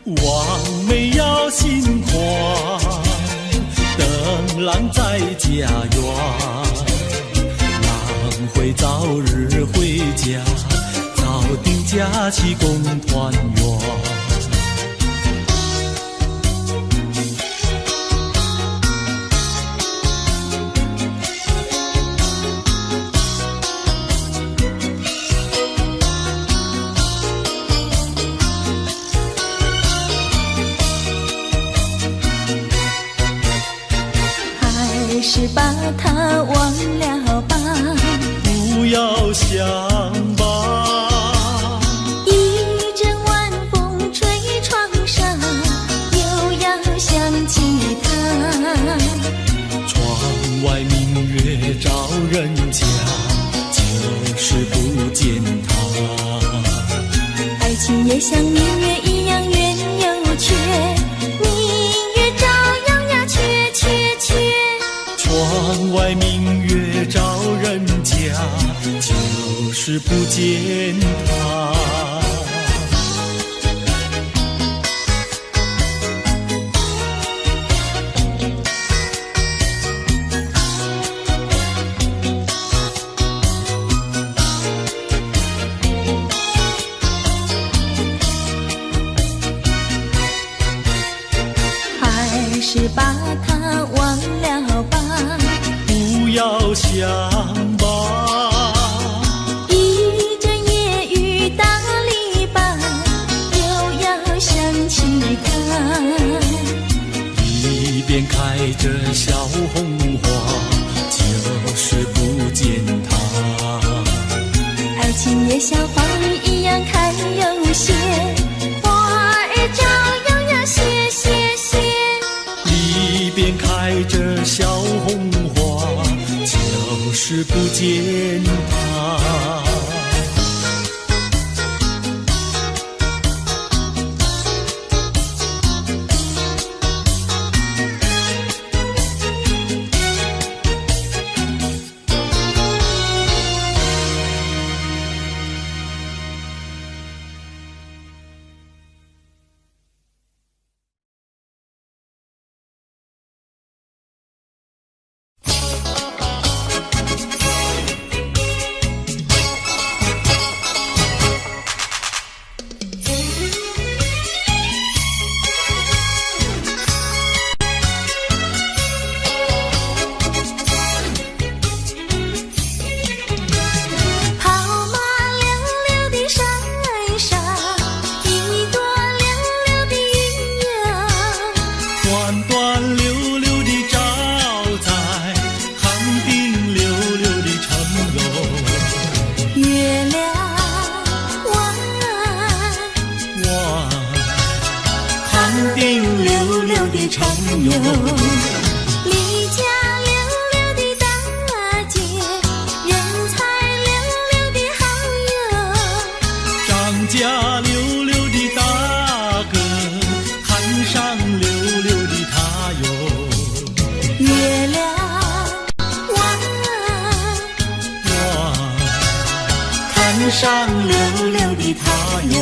望梅要心宽，等郎在家园，会早日回家，早定假期共团圆。还是把它忘了吧，不要想吧，一阵晚风吹窗上，又要想起他。窗外明月照人家，就是不见他。爱情也像明月一样圆又缺，明月照样呀缺缺缺。窗外明月照人家，就是不见他。还是把它忘了吧，不要想吧，一阵夜雨打篱笆，又要想起他。一边开着小红花，就是不见他。爱情也像花儿一样开又谢，花儿照样呀谢谢谢。一边开着小红花，就是不见他。长游，离家溜溜的大姐，人才溜溜的好友，张家溜溜的大哥，hand上溜溜的他哟。月亮弯，hand上溜溜的他哟。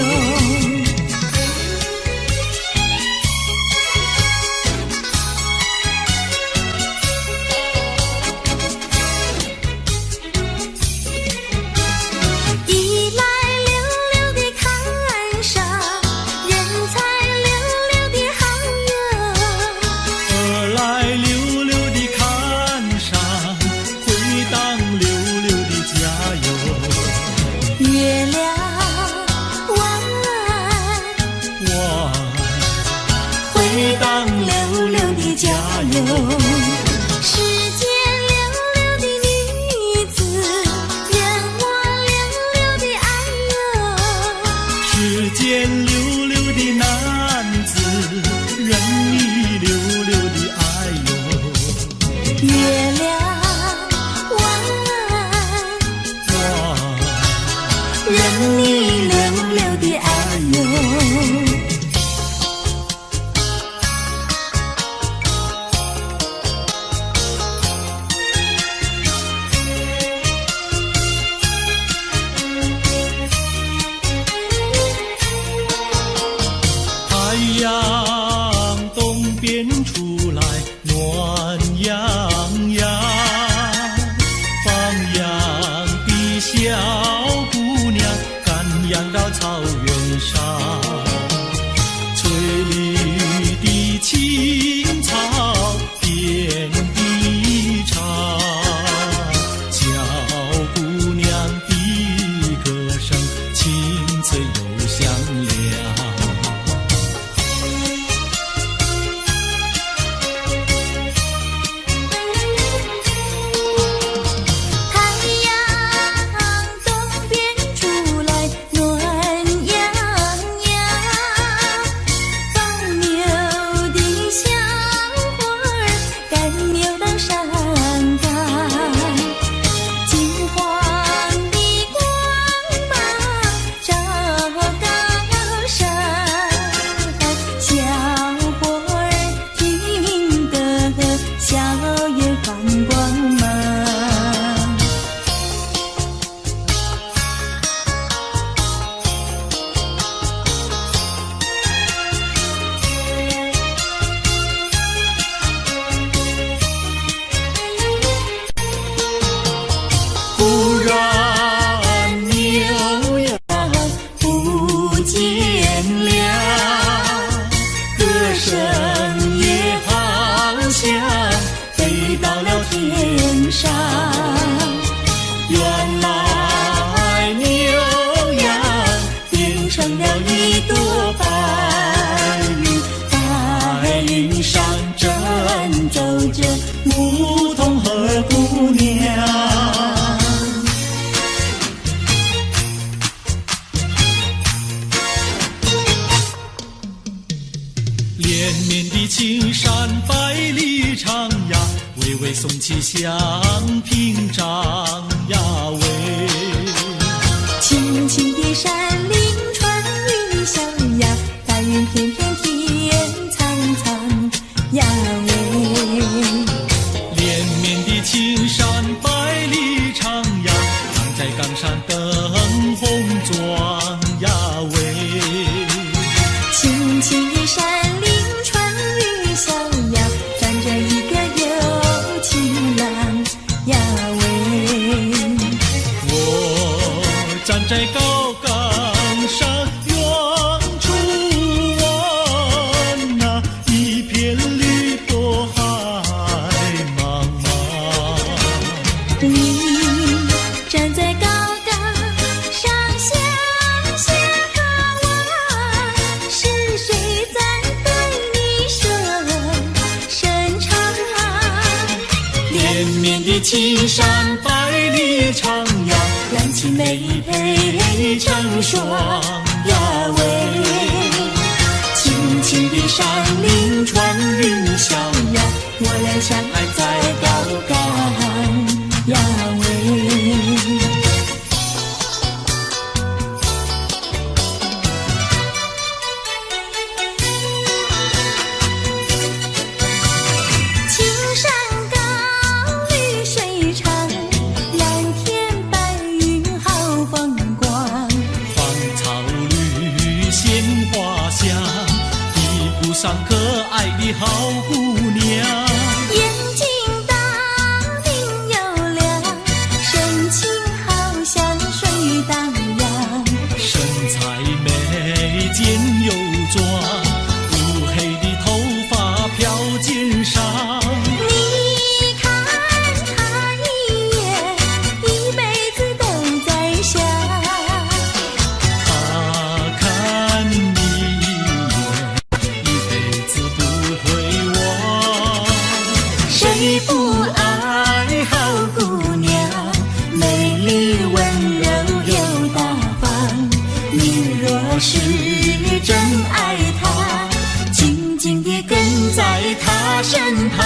了天上。原来牛羊变成了一朵白云，白云上正走着牧童和姑娘。连绵的青山百里长呀，巍巍耸起响屏障呀喂。青青的山岭穿云霄呀，白云片片天苍苍呀喂。连绵的青山百里长呀，站在冈上灯红妆呀喂。青青的山岭穿云霄呀，站着一个有情郎呀喂。我站在高岗上远处望那一片绿波海茫茫。你站在高岗上向下望，是谁在对你伸长？连绵的青山百里长呀，蓝青梅配成双呀喂。青青的山岭穿云霄呀，我俩相爱在高岗呀喂。青山高，绿水长，蓝天白云好风光。芳草绿，鲜花香，一路上可爱的好姑娘。眼睛大，明又亮，神情好像水荡漾。身材美，肩又壮，乌黑的头发飘肩上。你看他一眼，一辈子都在想。他看你一眼，一辈子不会忘。谁不爱好姑娘，美丽温柔又大方。你若是真爱她，紧紧地跟在她身旁。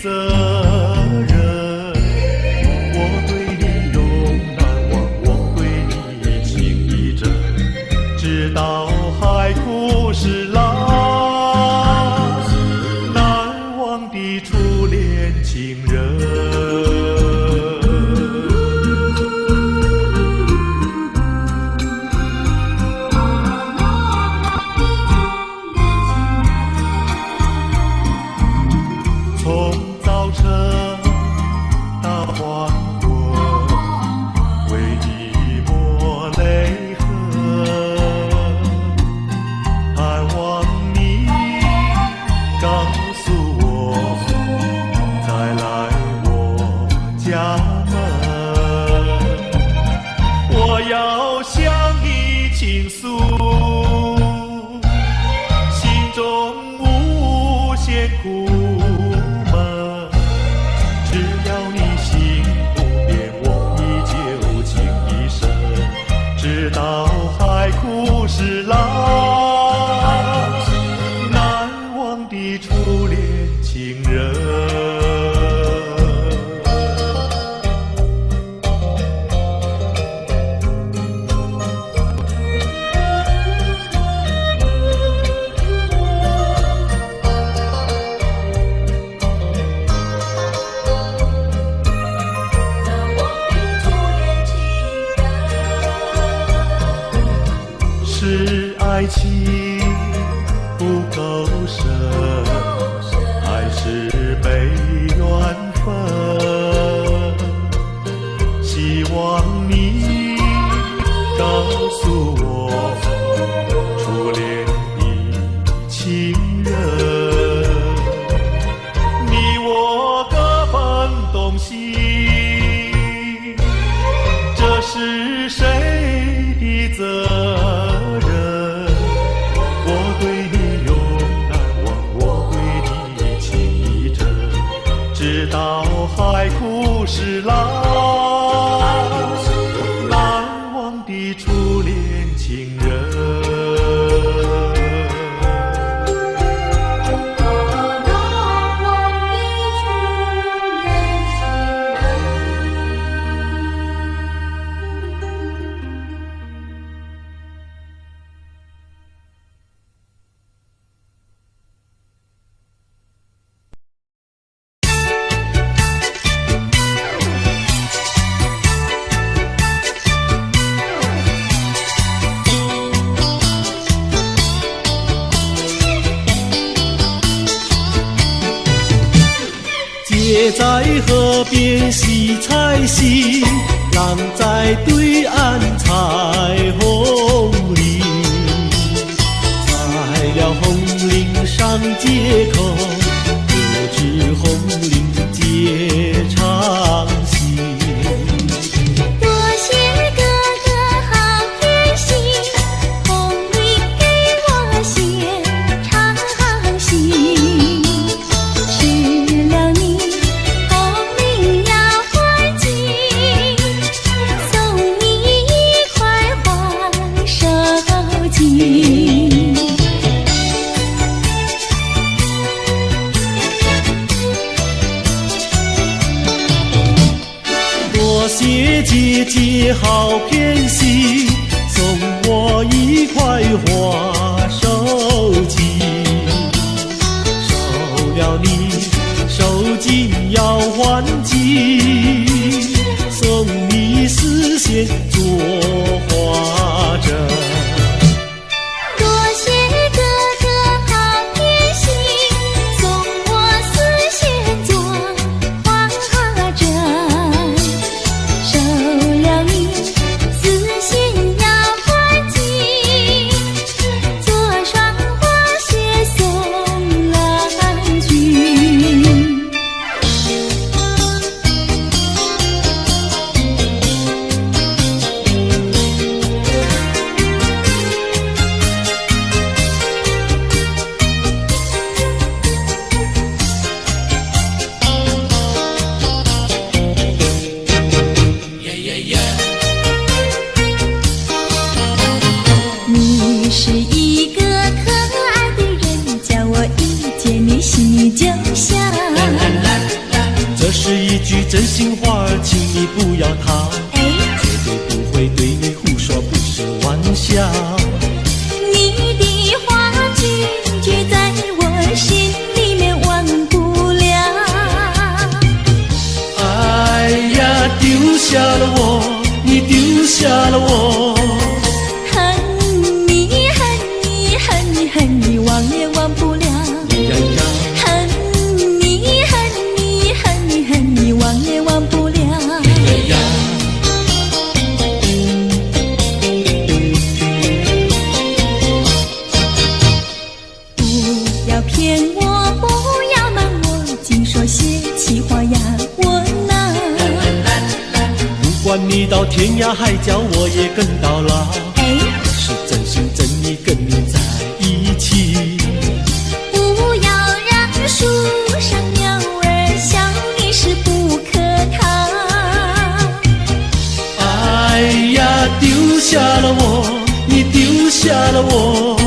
责任。我对你永难忘，我对你情意真，直到海枯石烂，难忘的初恋情人。是爱情不够深，还是被缘分？希望你告诉我，初恋的情人，你我各分东西，这是谁的责任？直到海枯石烂，难忘的初恋情人。姐在河边洗菜洗，浪在对岸采红菱。采了红菱上街口，不知红菱结肠心。多谢哥哥好偏心，红菱给我写长信。吃了你多谢姐姐好偏心，送我一块花手巾。收了你手巾要还巾，送你丝线做花针。是一句真心话儿，请你不要逃，绝对不会对你胡说，不是玩笑。你的话句句在我心里面忘不了。哎呀，丢下了我，你丢下了我，恨你恨你恨你恨你忘也忘不了。呀呀，恨你恨你恨你恨你忘也忘不了。呀呀。不要骗我，不要瞒我，净说些气话呀我呐。不管你到天涯海角，我也跟到老。是真心真意跟你在一起。不要让树上鸟儿笑你是不可靠。哎呀，丢下了我，你丢下了我，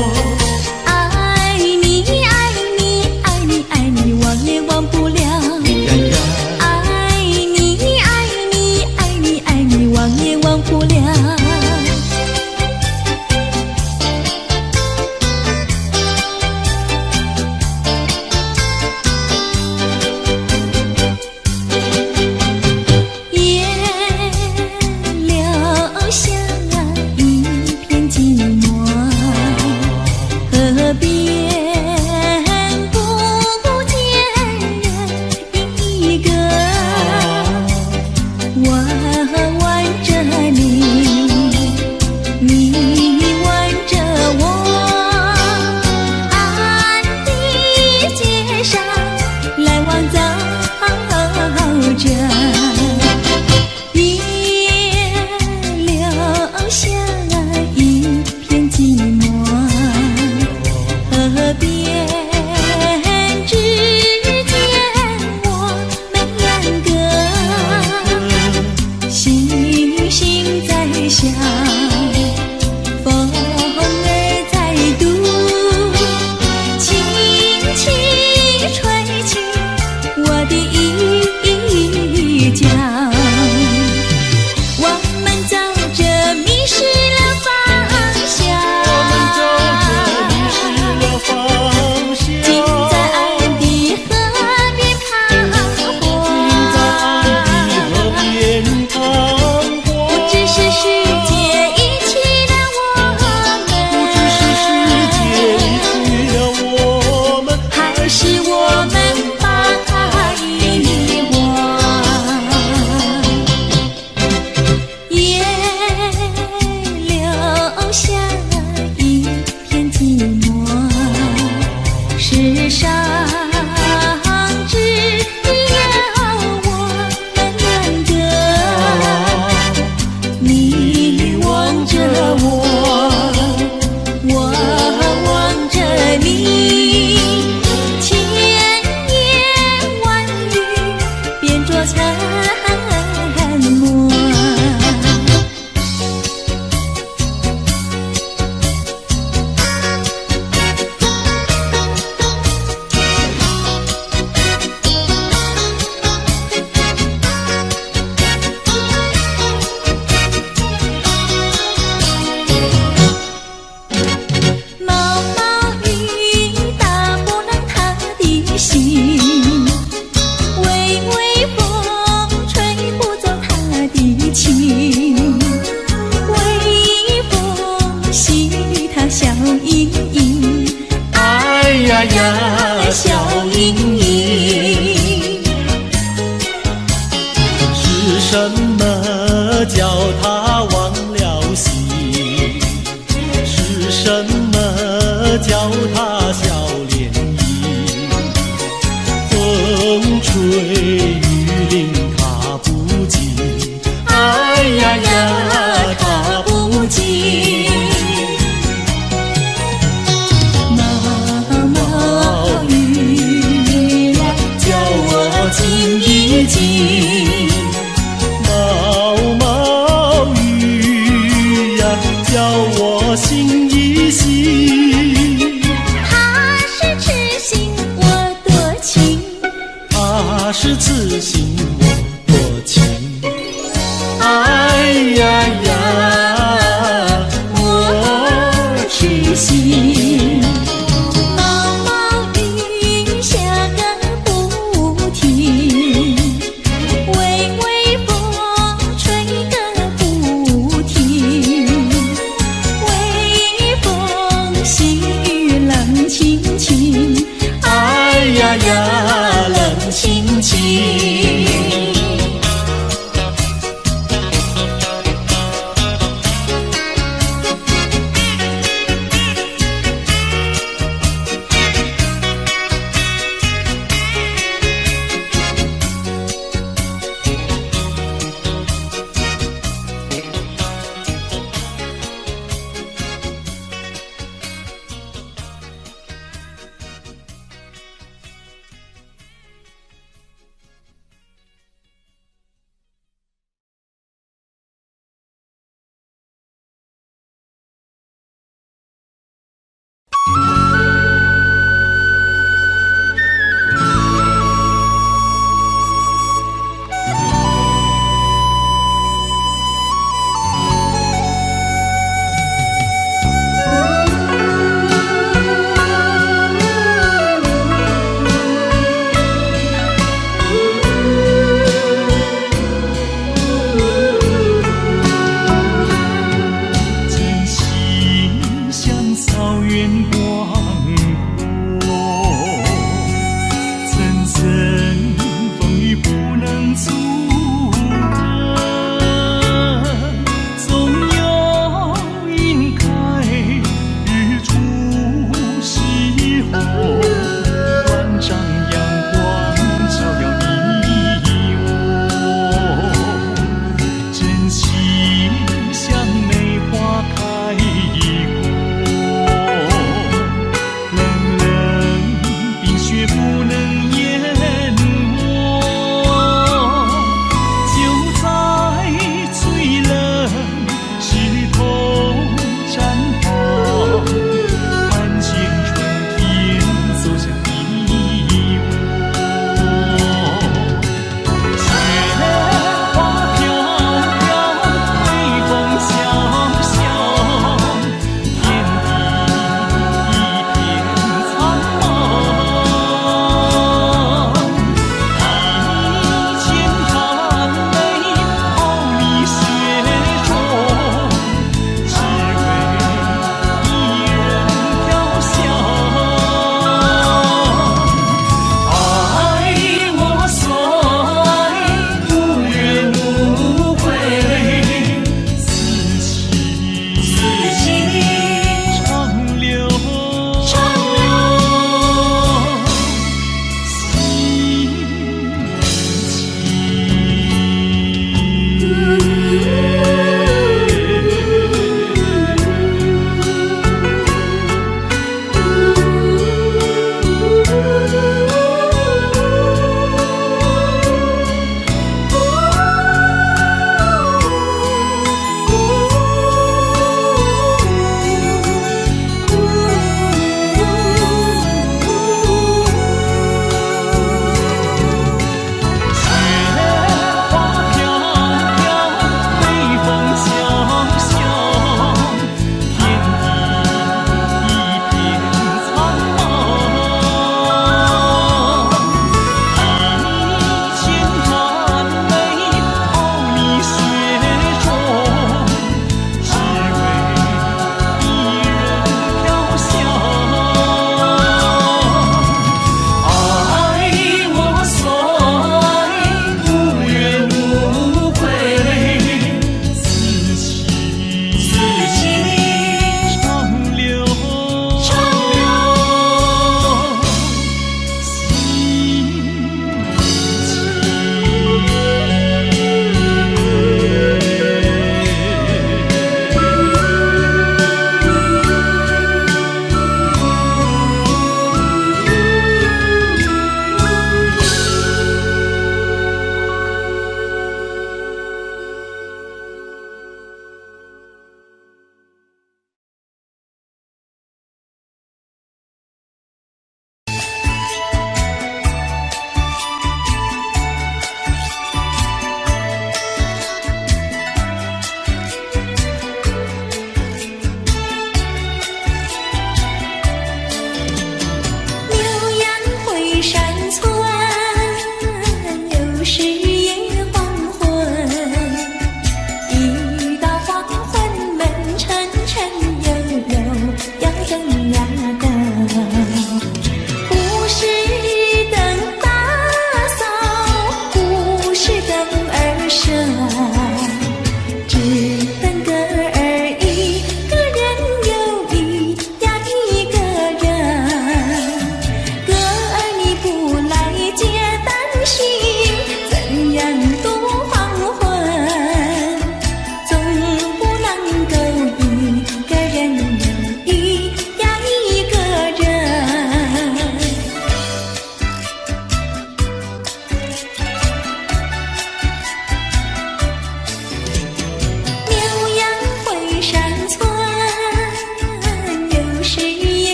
爱你爱你爱你爱你忘也忘不了。呀呀，爱你爱你爱你爱你忘也忘不了。也留下一片寂寞，河边不见人一个。我挽着你，你挽着我，暗的街上来往走着，也留下一片寂寞。河边只见我们两个，星星在笑，风儿在读，轻轻吹起我的衣角。我们走着迷失了方向，竟在爱的河边彷徨。不知是世界遗弃了我们，还是我们把它遗忘。也留下一片寂寞，世上只有我们两个。你望着我，我望着你，千言万语变作沉默。毛毛雨打不烂他的心，微微风吹不走他的情，微风洗他笑盈盈，哎呀呀，笑盈盈。是什么叫他忘了形？是什么叫他笑脸迎？风吹雨淋他不及，哎呀呀，他不及。毛毛雨呀，叫我静一静。毛毛雨呀，叫我醒一醒。他是痴心我多情，他是痴心情。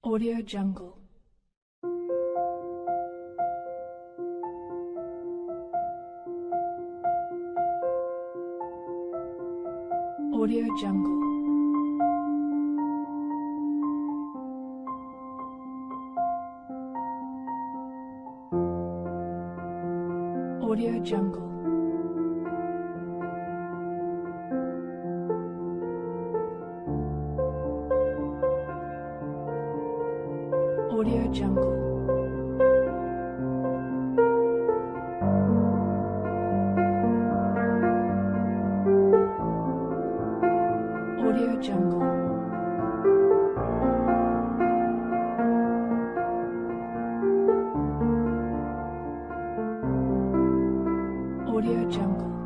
Audio Jungle. Audio Jungle. Audio Jungle. Audio Jungle. Audio Jungle. Audio Jungle.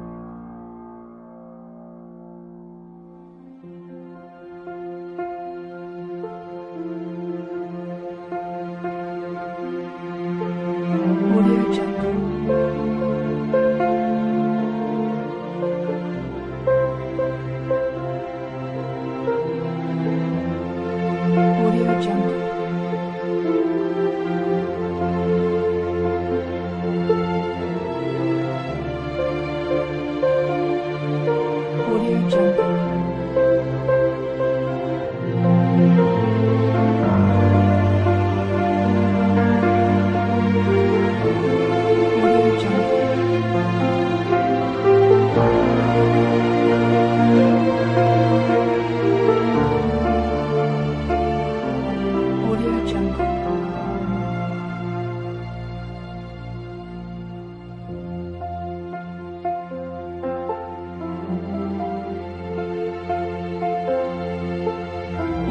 Audio Jungle. Audio Jungle. Audio Jungle. Audio Jungle. Audio Jungle.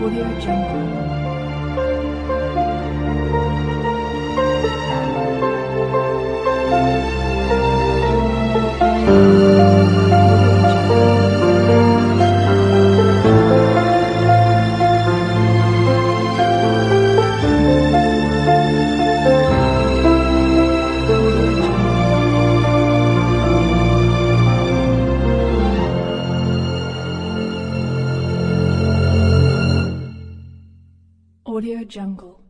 Audio Jungle. Audio Jungle.